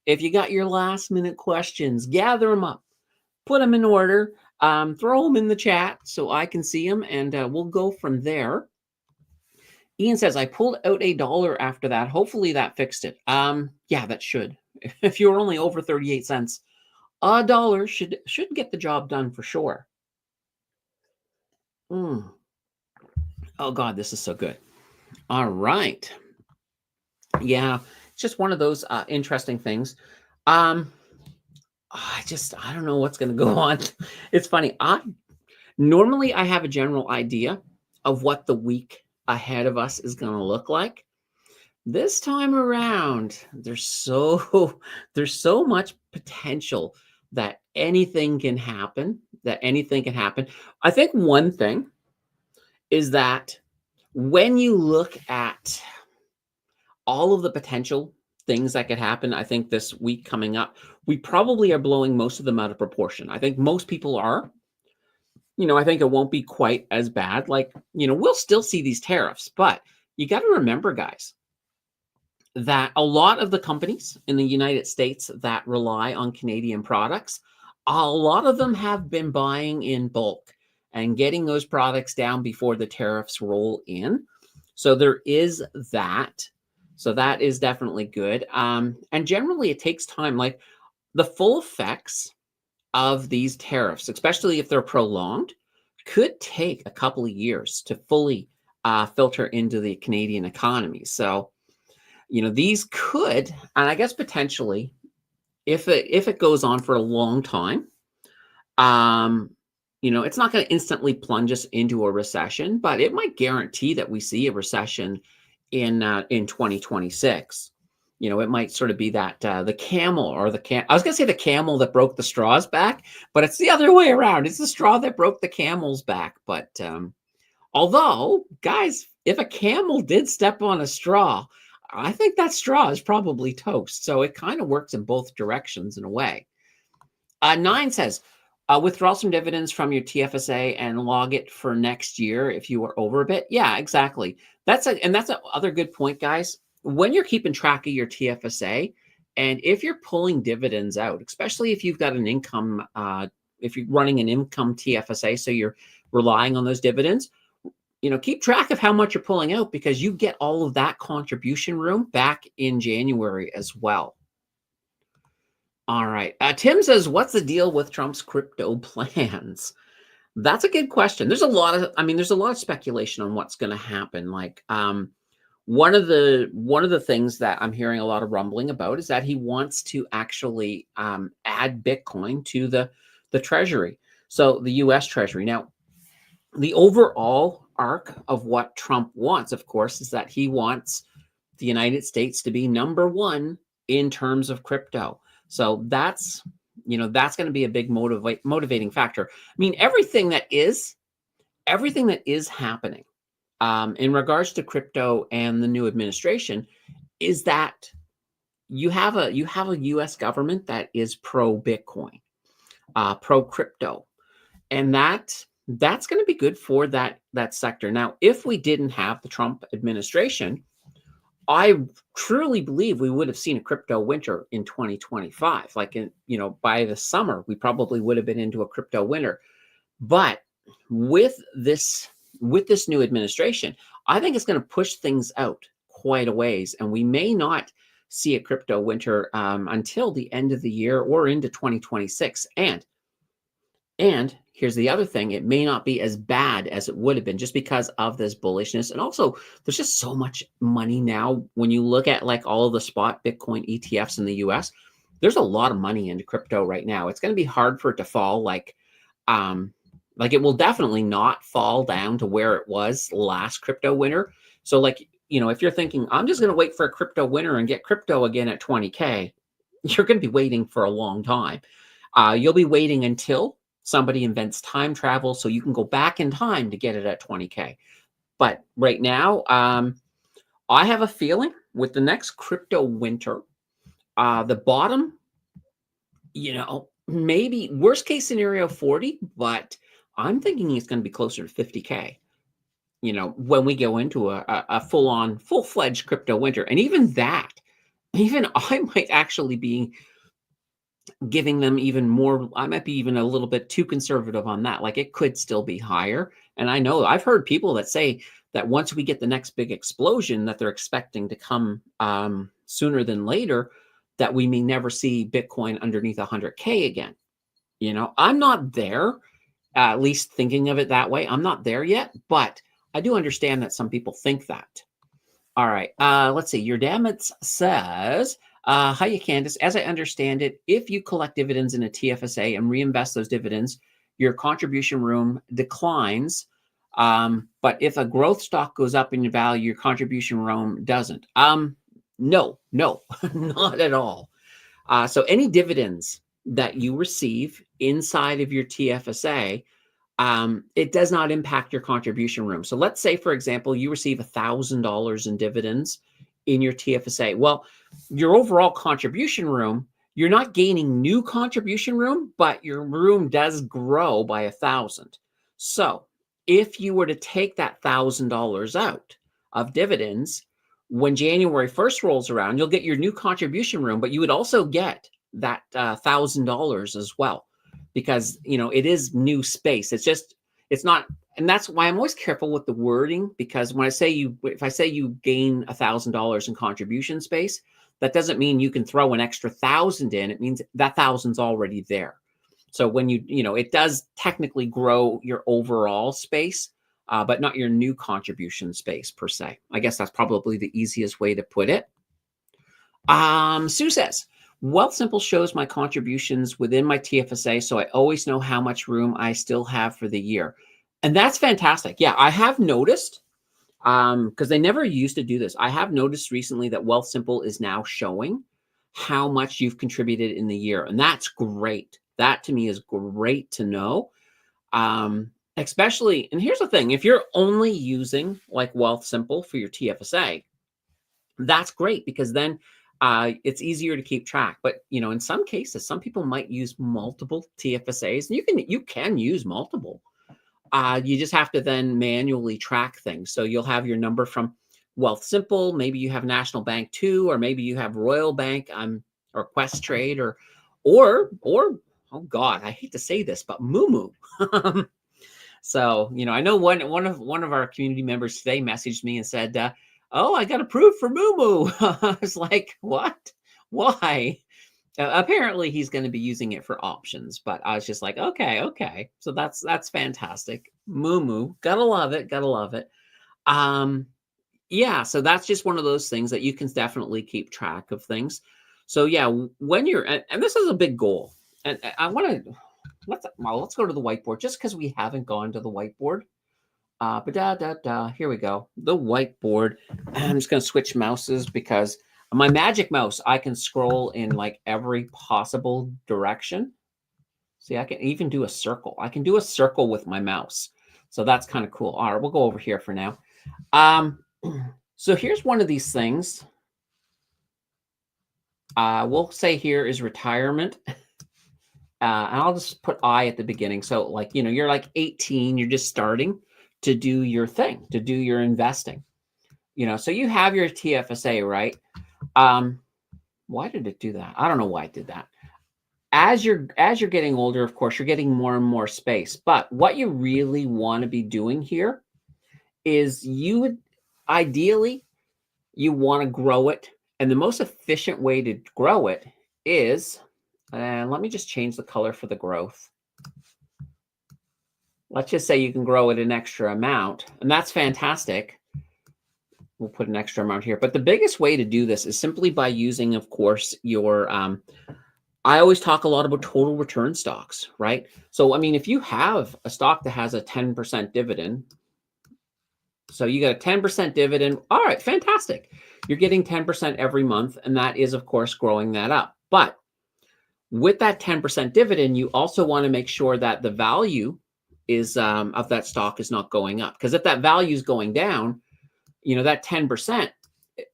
If you got your last minute questions, gather them up, put them in order, throw them in the chat so I can see them, and we'll go from there. Ian says, I pulled out $1 after that. Hopefully that fixed it. Yeah, that should. If you're only over 38 cents, $1 should get the job done for sure. Oh God, this is so good. All right. Yeah, it's just one of those interesting things. I don't know what's going to go on. It's funny. Normally I have a general idea of what the week ahead of us is going to look like. This time around, there's so much potential that anything can happen. I think one thing is that when you look at all of the potential things that could happen, I think this week coming up, we probably are blowing most of them out of proportion. I think most people are. I think it won't be quite as bad. We'll still see these tariffs, but you got to remember, guys, that a lot of the companies in the United States that rely on Canadian products, a lot of them have been buying in bulk and getting those products down before the tariffs roll in. So there is that. So that is definitely good. And generally it takes time. Like the full effects of these tariffs, especially if they're prolonged, could take a couple of years to fully filter into the Canadian economy. So, these could, and I guess potentially, if it goes on for a long time, it's not going to instantly plunge us into a recession, but it might guarantee that we see a recession in 2026. It might sort of be that the camel or I was going to say the camel that broke the straw's back, but it's the other way around. It's the straw that broke the camel's back. But although, guys, if a camel did step on a straw, I think that straw is probably toast. So it kind of works in both directions in a way. 9 says, withdraw some dividends from your TFSA and log it for next year if you are over a bit. Yeah, exactly. That's another good point, guys. When you're keeping track of your TFSA, and if you're pulling dividends out, especially if you've got an income, if you're running an income TFSA, so you're relying on those dividends, keep track of how much you're pulling out because you get all of that contribution room back in January as well. All right. Tim says, what's the deal with Trump's crypto plans? That's a good question. There's a lot of speculation on what's going to happen. Like, one of the things that I'm hearing a lot of rumbling about is that he wants to actually add Bitcoin to the Treasury. So the U.S. Treasury. Now, the overall arc of what Trump wants, of course, is that he wants the United States to be number one in terms of crypto. So that's going to be a big motivating factor. I mean, everything that is happening in regards to crypto and the new administration is that you have a U.S. government that is pro Bitcoin, pro crypto, and that's going to be good for that sector. Now, if we didn't have the Trump administration, I truly believe we would have seen a crypto winter in 2025. Like by the summer, we probably would have been into a crypto winter. But with this new administration, I think it's going to push things out quite a ways, and we may not see a crypto winter until the end of the year or into 2026. And here's the other thing, it may not be as bad as it would have been just because of this bullishness. And also, there's just so much money now. When you look at like all of the spot Bitcoin ETFs in the US, there's a lot of money into crypto right now. It's going to be hard for it to fall like it will definitely not fall down to where it was last crypto winter. So like, if you're thinking, I'm just going to wait for a crypto winter and get crypto again at 20K, you're going to be waiting for a long time. You'll be waiting until somebody invents time travel so you can go back in time to get it at 20K. But right now, I have a feeling with the next crypto winter, the bottom, maybe worst case scenario 40, but I'm thinking it's going to be closer to 50K. When we go into a full-fledged crypto winter. And even I might actually be giving them even more. I might be even a little bit too conservative on that. Like it could still be higher. And I know I've heard people that say that once we get the next big explosion that they're expecting to come sooner than later, that we may never see Bitcoin underneath 100K again. I'm not there, at least thinking of it that way. I'm not there yet, but I do understand that some people think that. All right. Let's see. Your Damage says, hiya, Candace. As I understand it, if you collect dividends in a TFSA and reinvest those dividends, your contribution room declines. But if a growth stock goes up in value, your contribution room doesn't. No, not at all. So any dividends that you receive inside of your TFSA, it does not impact your contribution room. So let's say, for example, you receive $1,000 in dividends in your TFSA. Well, your overall contribution room, you're not gaining new contribution room, but your room does grow by 1,000. So if you were to take that $1,000 out of dividends, when January 1st rolls around, you'll get your new contribution room, but you would also get that $1,000 as well. Because it is new space. It's not, and that's why I'm always careful with the wording. Because when if I say you gain $1,000 in contribution space, that doesn't mean you can throw an extra 1,000 in. It means that 1,000's already there. So when it does technically grow your overall space, but not your new contribution space per se. I guess that's probably the easiest way to put it. Sue says, Wealthsimple shows my contributions within my TFSA, so I always know how much room I still have for the year. And that's fantastic. Yeah, I have noticed, because they never used to do this. I have noticed recently that Wealthsimple is now showing how much you've contributed in the year. And that's great. That to me is great to know. Especially, and here's the thing, if you're only using like Wealth Simple for your TFSA, that's great because then it's easier to keep track. But in some cases, some people might use multiple TFSAs, and you can use multiple. You just have to then manually track things. So you'll have your number from Wealth Simple, maybe you have National Bank too, or maybe you have Royal Bank, or Quest Trade, or oh God, I hate to say this, but Moo. So, I know one of our community members today messaged me and said, "Oh, I got approved for Moo." I was like, "What? Why?" Apparently, he's going to be using it for options, but I was just like, "Okay, okay." So that's fantastic. Moo, gotta love it, gotta love it. Um, yeah. So that's just one of those things that you can definitely keep track of things. So yeah, when you're and this is a big goal, and I want to let's go to the whiteboard just because we haven't gone to the whiteboard. But here we go. The whiteboard. I'm just gonna switch mouses because my magic mouse, I can scroll in like every possible direction. See, I can even do a circle. I can do a circle with my mouse. So that's kind of cool. All right, we'll go over here for now. Um, so here's one of these things. We'll say here is retirement. And I'll just put I at the beginning. So like, you're like 18, you're just starting to do your thing, to do your investing. So you have your TFSA, right? Why did it do that? I don't know why it did that. As you're getting older, of course, you're getting more and more space. But what you really want to be doing here is ideally you want to grow it. And the most efficient way to grow it is, and let me just change the color for the growth. Let's just say you can grow it an extra amount, and that's fantastic. We'll put an extra amount here. But the biggest way to do this is simply by using, of course, your, I always talk a lot about total return stocks, right? So, I mean, if you have a stock that has a 10% dividend, so you got a 10% dividend, all right, fantastic. You're getting 10% every month, and that is, of course, growing that up. But with that 10% dividend, you also want to make sure that the value is of that stock is not going up. Because if that value is going down, that 10%,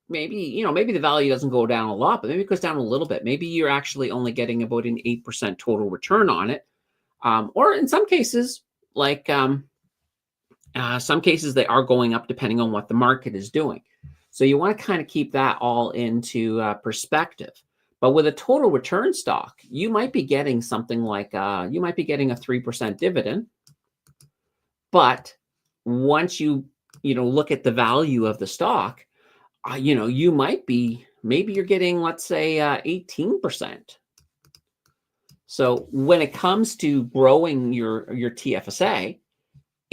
maybe the value doesn't go down a lot, but maybe it goes down a little bit. Maybe you're actually only getting about an 8% total return on it. Or in some cases, like some cases, they are going up depending on what the market is doing. So you want to kind of keep that all into perspective. But with a total return stock, you might be getting something like, you might be getting a 3% dividend. But once you look at the value of the stock, you might be, maybe you're getting, let's say, 18%. So when it comes to growing your TFSA,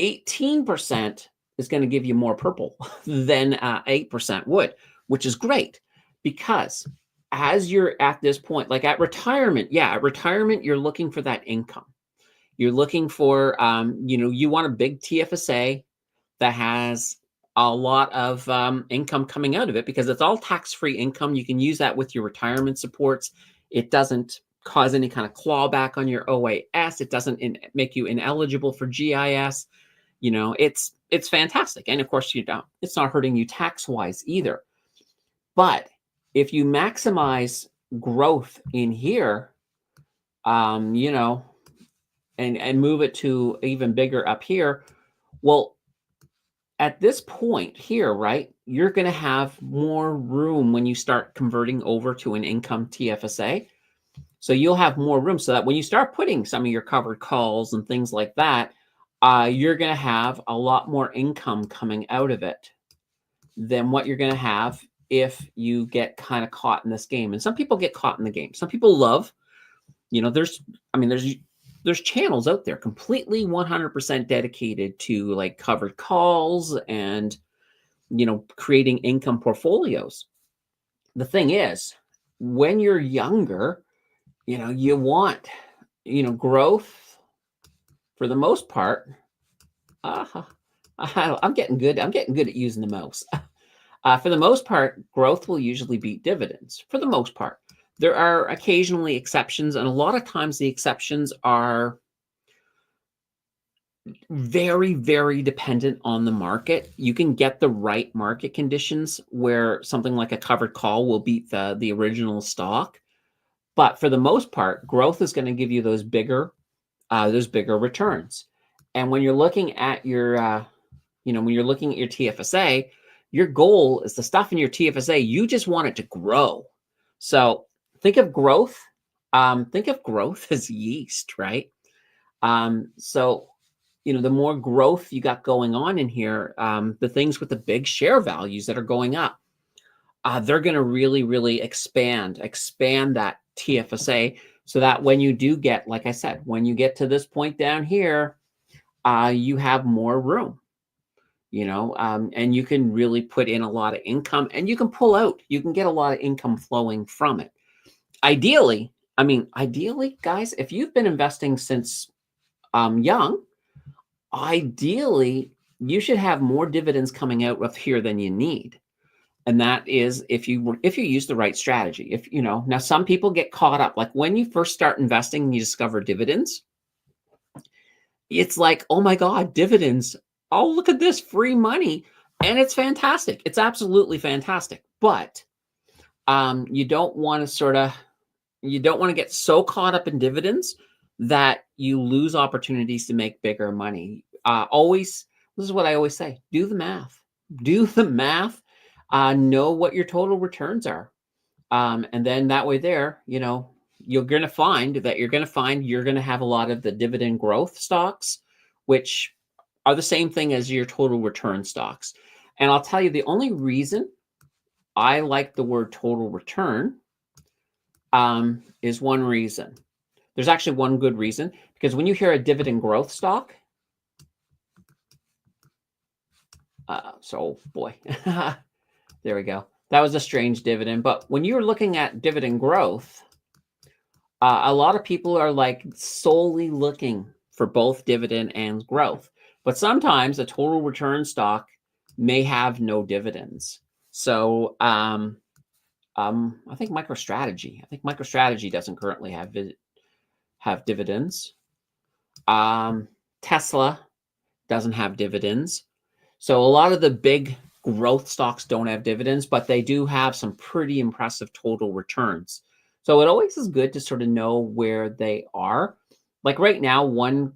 18% is going to give you more purple than 8% would, which is great because as you're at this point, like at retirement, you're looking for that income. You're looking for, you want a big TFSA that has a lot of income coming out of it because it's all tax-free income. You can use that with your retirement supports. It doesn't cause any kind of clawback on your OAS. It doesn't make you ineligible for GIS. It's fantastic. And of course, it's not hurting you tax-wise either. But if you maximize growth in here, and move it to even bigger up here, well, at this point here, right, you're going to have more room when you start converting over to an income TFSA. So you'll have more room so that when you start putting some of your covered calls and things like that, you're going to have a lot more income coming out of it than what you're going to have if you get kind of caught in this game. And some people get caught in the game. Some people love, there's channels out there completely 100% dedicated to like covered calls and, creating income portfolios. The thing is, when you're younger, you want, growth for the most part. I'm getting good. I'm getting good at using the mouse. For the most part, growth will usually beat dividends for the most part. There are occasionally exceptions, and a lot of times the exceptions are Very, very dependent on the market. You can get the right market conditions where something like a covered call will beat the original stock. But for the most part, growth is going to give you those bigger returns. And when you're looking at when you're looking at your TFSA, your goal is the stuff in your TFSA. You just want it to grow. So think of growth. Think of growth as yeast, right? So the more growth you got going on in here, the things with the big share values that are going up, they're going to really, really expand that TFSA, so that when you do get, like I said, when you get to this point down here, you have more room, and you can really put in a lot of income, and you can pull out. You can get a lot of income flowing from it. Ideally, guys, if you've been investing since young, ideally, you should have more dividends coming out of here than you need. And that is if you use the right strategy. If now some people get caught up, like when you first start investing and you discover dividends, it's like, oh my God, dividends. Oh, look at this free money. And it's fantastic. It's absolutely fantastic. But you don't want to get so caught up in dividends that you lose opportunities to make bigger money. This is what I always say: do the math. Do the math. Know what your total returns are, and then that way, you're going to find you're going to have a lot of the dividend growth stocks, which are the same thing as your total return stocks. And I'll tell you, the only reason I like the word total return is one reason. There's actually one good reason, because when you hear a dividend growth stock, there we go. That was a strange dividend. But when you're looking at dividend growth, a lot of people are like solely looking for both dividend and growth. But sometimes a total return stock may have no dividends. So I think MicroStrategy doesn't currently have dividends. Tesla doesn't have dividends. So a lot of the big growth stocks don't have dividends, but they do have some pretty impressive total returns. So it always is good to sort of know where they are. Like right now, one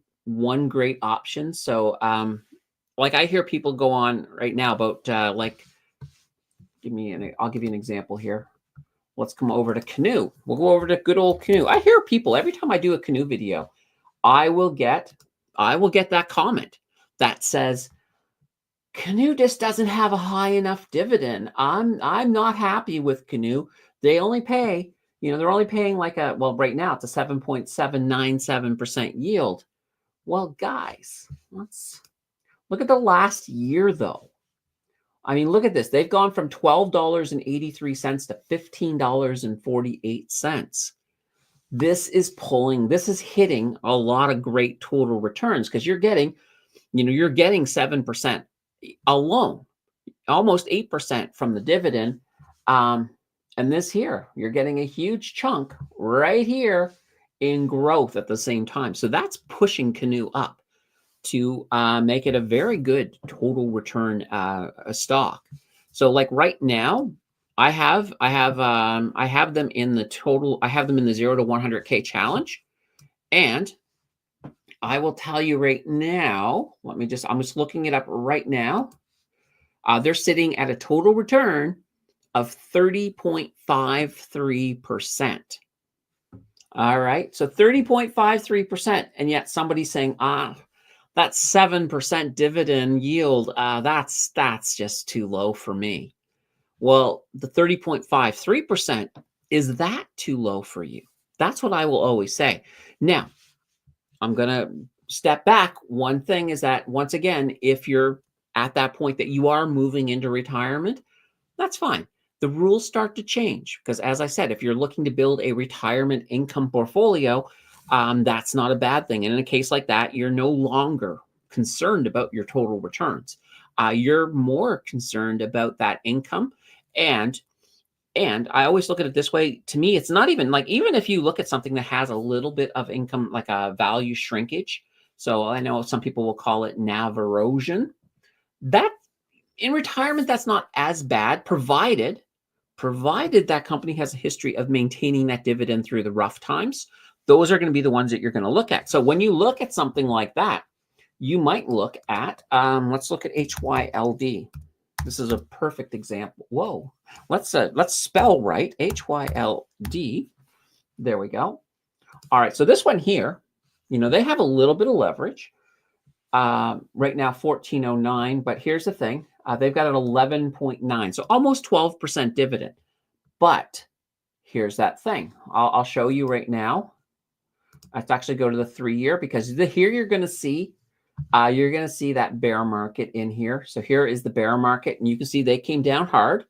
great option. So like I hear people go on right now about I'll give you an example here. Let's come over to Canoe. We'll go over to good old Canoe. I hear people every time I do a Canoe video, I will get that comment that says, Canoe just doesn't have a high enough dividend. I'm not happy with Canoe. They only pay, they're only paying right now it's a 7.797% yield. Well, guys, let's look at the last year though. I mean, look at this. They've gone from $12.83 to $15.48. This is hitting a lot of great total returns, because you're getting 7% alone, almost 8% from the dividend. And this here, you're getting a huge chunk right here in growth at the same time. So that's pushing Canoe up to make it a very good total return stock. So like right now, I have them in the 0 to 100K challenge. And I will tell you right now, I'm just looking it up right now. They're sitting at a total return of 30.53%. All right, so 30.53%, and yet somebody's saying, that's 7% dividend yield. That's just too low for me. Well, the 30.53%, is that too low for you? That's what I will always say. Now, I'm going to step back. One thing is that, once again, if you're at that point that you are moving into retirement, that's fine. The rules start to change, because, as I said, if you're looking to build a retirement income portfolio, that's not a bad thing. And in a case like that, you're no longer concerned about your total returns. You're more concerned about that income. And I always look at it this way. To me, it's not even if you look at something that has a little bit of income, like a value shrinkage. So I know some people will call it NAV erosion. That in retirement, that's not as bad, provided that company has a history of maintaining that dividend through the rough times. Those are going to be the ones that you're going to look at. So when you look at something like that, you might look at, let's look at HYLD. This is a perfect example. Whoa, let's spell right, HYLD. There we go. All right, so this one here, they have a little bit of leverage. Right now, 1409, but here's the thing. They've got an 11.9, so almost 12% dividend. But here's that thing. I'll show you right now. Let's actually go to the 3-year, because here you're going to see that bear market in here. So here is the bear market, and you can see they came down hard.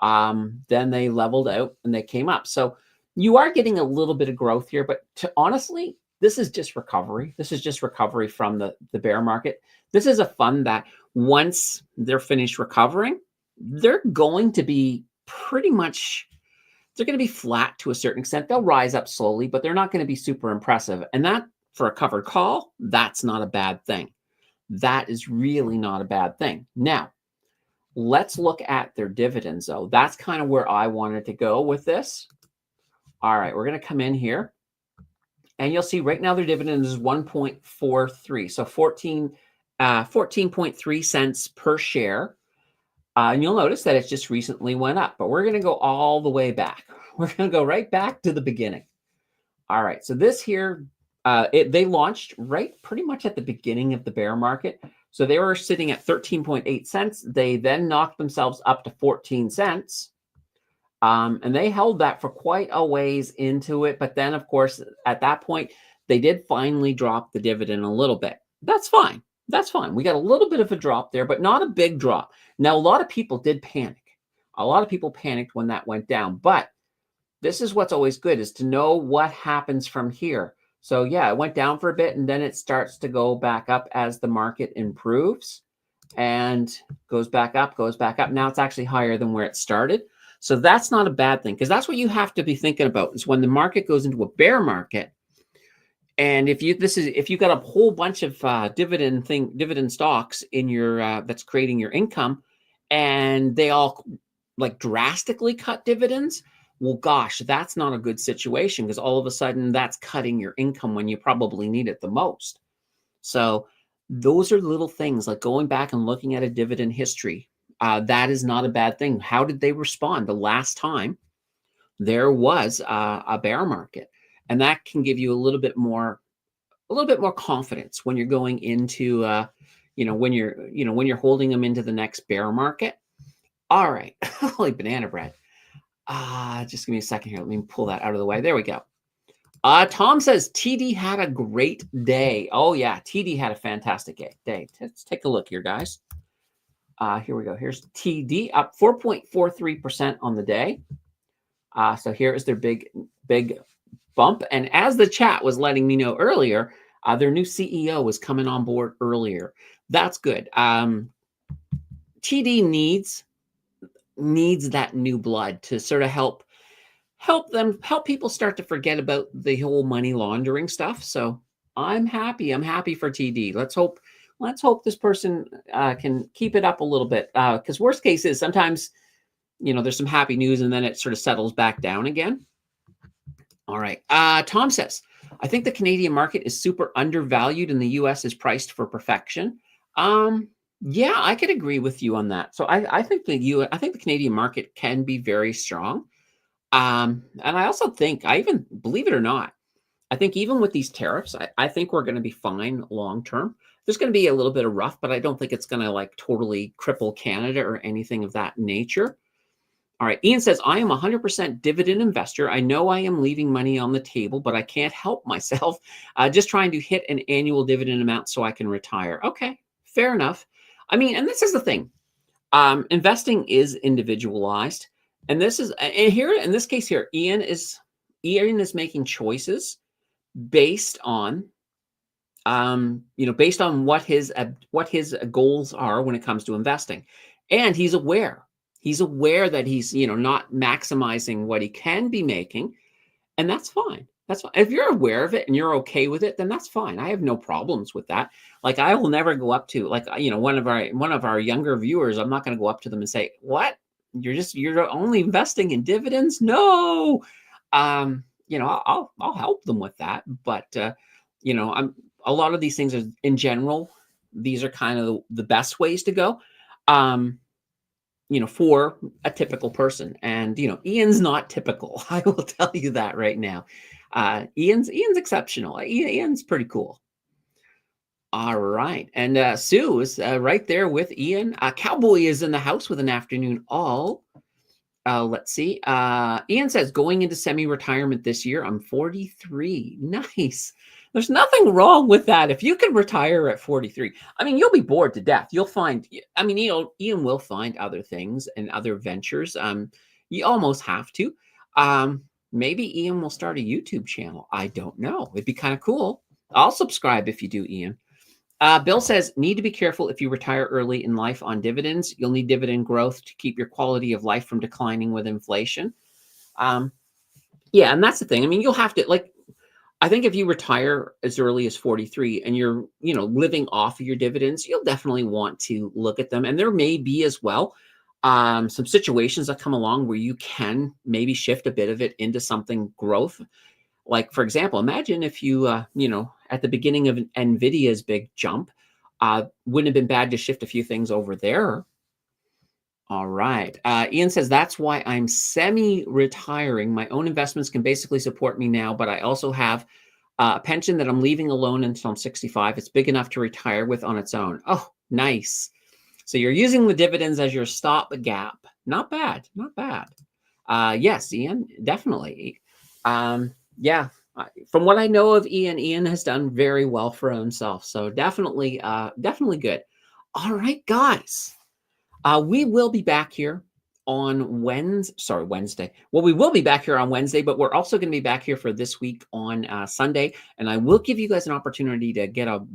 Then they leveled out and they came up. So you are getting a little bit of growth here, but honestly, this is just recovery. This is just recovery from the bear market. This is a fund that once they're finished recovering, they're going to be they're going to be flat to a certain extent. They'll rise up slowly, but they're not going to be super impressive. And that, for a covered call, that's not a bad thing. That is really not a bad thing. Now, let's look at their dividends, though. That's kind of where I wanted to go with this. All right, we're going to come in here. And you'll see right now their dividend is 1.43, so 14.3 cents per share. And you'll notice that it just recently went up, but we're going to go all the way back. We're going to go right back to the beginning. All right, so this here, they launched right pretty much at the beginning of the bear market. So they were sitting at 13.8 cents. They then knocked themselves up to 14 cents. And they held that for quite a ways into it. But then, of course, at that point, they did finally drop the dividend a little bit. That's fine. That's fine. We got a little bit of a drop there, but not a big drop. Now, a lot of people did panic. A lot of people panicked when that went down. But this is what's always good, is to know what happens from here. So, yeah, it went down for a bit, and then it starts to go back up as the market improves and goes back up, goes back up. Now it's actually higher than where it started. So that's not a bad thing, because that's what you have to be thinking about, is when the market goes into a bear market. And if you've got a whole bunch of dividend stocks in your that's creating your income, and they all like drastically cut dividends, well, gosh, that's not a good situation, because all of a sudden that's cutting your income when you probably need it the most. So those are little things like going back and looking at a dividend history. That is not a bad thing. How did they respond the last time there was a bear market? And that can give you a little bit more confidence when you're going into, when you're holding them into the next bear market. All right, holy banana bread. Just give me a second here. Let me pull that out of the way. There we go. Tom says TD had a great day. Oh yeah, TD had a fantastic day. Let's take a look here, guys. Here we go. Here's TD up 4.43% on the day. So here is their big bump. And as the chat was letting me know earlier, their new CEO was coming on board earlier. That's good. TD needs that new blood to sort of help people start to forget about the whole money laundering stuff. So I'm happy for TD. Let's hope this person can keep it up a little bit, because worst case is sometimes there's some happy news and then it sort of settles back down again. All right, Tom says, I think the Canadian market is super undervalued and the US is priced for perfection. Yeah, I could agree with you on that. So I think the Canadian market can be very strong. And I also think, I even believe it or not, I think even with these tariffs, I think we're going to be fine long term. There's going to be a little bit of rough, but I don't think it's going to like totally cripple Canada or anything of that nature. All right, Ian says, I am 100% dividend investor. I know I am leaving money on the table, but I can't help myself. Just trying to hit an annual dividend amount so I can retire. Okay, fair enough. I mean, and this is the thing. Investing is individualized. And this is, and here in this case here, Ian is making choices based on, based on what his goals are when it comes to investing, and he's aware that he's not maximizing what he can be making, and that's fine. That's fine. If you're aware of it and you're okay with it, then that's fine. I have no problems with that. Like I will never go up to like one of our younger viewers. I'm not going to go up to them and say, "What? You're only investing in dividends?" No. I'll help them with that, but I'm a lot of these things are in general. These are kind of the best ways to go. Um, for a typical person. And Ian's not typical. I will tell you that right now. Ian's exceptional. Ian's pretty cool. All right, and Sue is right there with Ian. Cowboy is in the house with an afternoon all. Let's see. Ian says, going into semi-retirement this year. I'm 43. Nice. There's nothing wrong with that. If you can retire at 43, I mean, you'll be bored to death. You'll find, I mean, Ian will find other things and other ventures. You almost have to. Maybe Ian will start a YouTube channel. I don't know. It'd be kind of cool. I'll subscribe if you do, Ian. Bill says, need to be careful if you retire early in life on dividends. You'll need dividend growth to keep your quality of life from declining with inflation. Yeah, and that's the thing. I mean, you'll have to, like, I think if you retire as early as 43 and you're, living off of your dividends, you'll definitely want to look at them. And there may be as well some situations that come along where you can maybe shift a bit of it into something growth. Like, for example, imagine if you, at the beginning of NVIDIA's big jump, wouldn't have been bad to shift a few things over there. All right. Ian says, that's why I'm semi-retiring. My own investments can basically support me now, but I also have a pension that I'm leaving alone until I'm 65. It's big enough to retire with on its own. Oh, nice. So you're using the dividends as your stopgap. Not bad. Not bad. Yes, Ian, definitely. Yeah, from what I know of Ian has done very well for himself. So definitely, definitely good. All right, guys. We will be back here on Wednesday. Well, we will be back here on Wednesday, but we're also going to be back here for this week on Sunday. And I will give you guys an opportunity to get a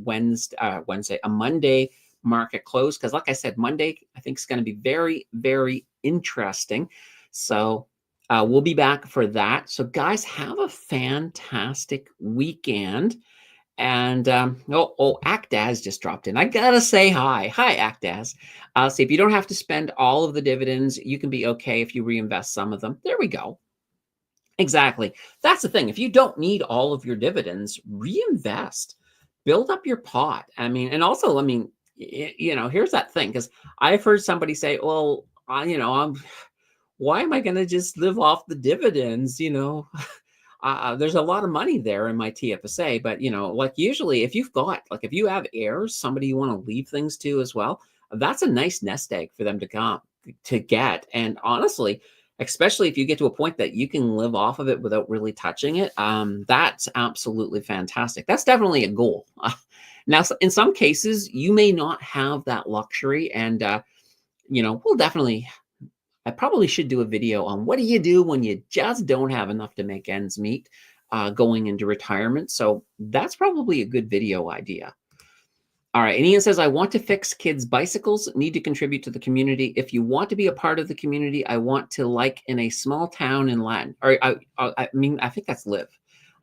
Monday market close. Because like I said, Monday, I think is going to be very, very interesting. So we'll be back for that. So guys, have a fantastic weekend. And Actaz just dropped in. I gotta say hi. Hi, Actaz. So if you don't have to spend all of the dividends, you can be okay if you reinvest some of them. There we go. Exactly. That's the thing. If you don't need all of your dividends, reinvest. Build up your pot. I mean, and also, I mean, here's that thing, because I've heard somebody say, well, why am I going to just live off the dividends? There's a lot of money there in my TFSA, but like usually if if you have heirs, somebody you want to leave things to as well, that's a nice nest egg for them to get. And honestly, especially if you get to a point that you can live off of it without really touching it, that's absolutely fantastic. That's definitely a goal. Now, in some cases, you may not have that luxury, and we'll definitely. I probably should do a video on what do you do when you just don't have enough to make ends meet going into retirement. So that's probably a good video idea. All right. And Ian says, I want to fix kids' bicycles, need to contribute to the community. If you want to be a part of the community, I want to like in a small town in Latin. Or I think that's live.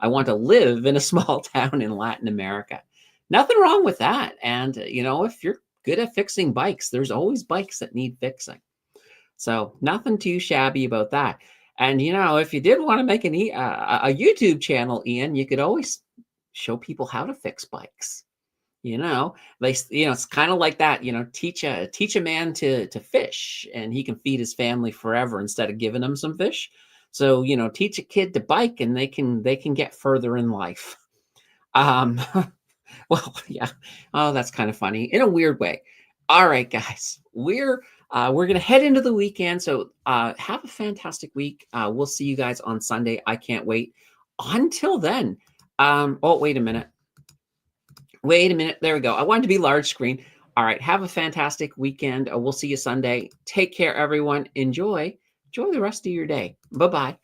I want to live in a small town in Latin America. Nothing wrong with that. And, if you're good at fixing bikes, there's always bikes that need fixing. So nothing too shabby about that. And, if you did want to make a YouTube channel, Ian, you could always show people how to fix bikes. It's kind of like that, teach a man to fish and he can feed his family forever instead of giving them some fish. So, teach a kid to bike and they can get further in life. Well, yeah. Oh, that's kind of funny in a weird way. All right, guys, we're going to head into the weekend. So have a fantastic week. We'll see you guys on Sunday. I can't wait. Until then, wait a minute. There we go. I wanted to be large screen. All right. Have a fantastic weekend. We'll see you Sunday. Take care, everyone. Enjoy the rest of your day. Bye-bye.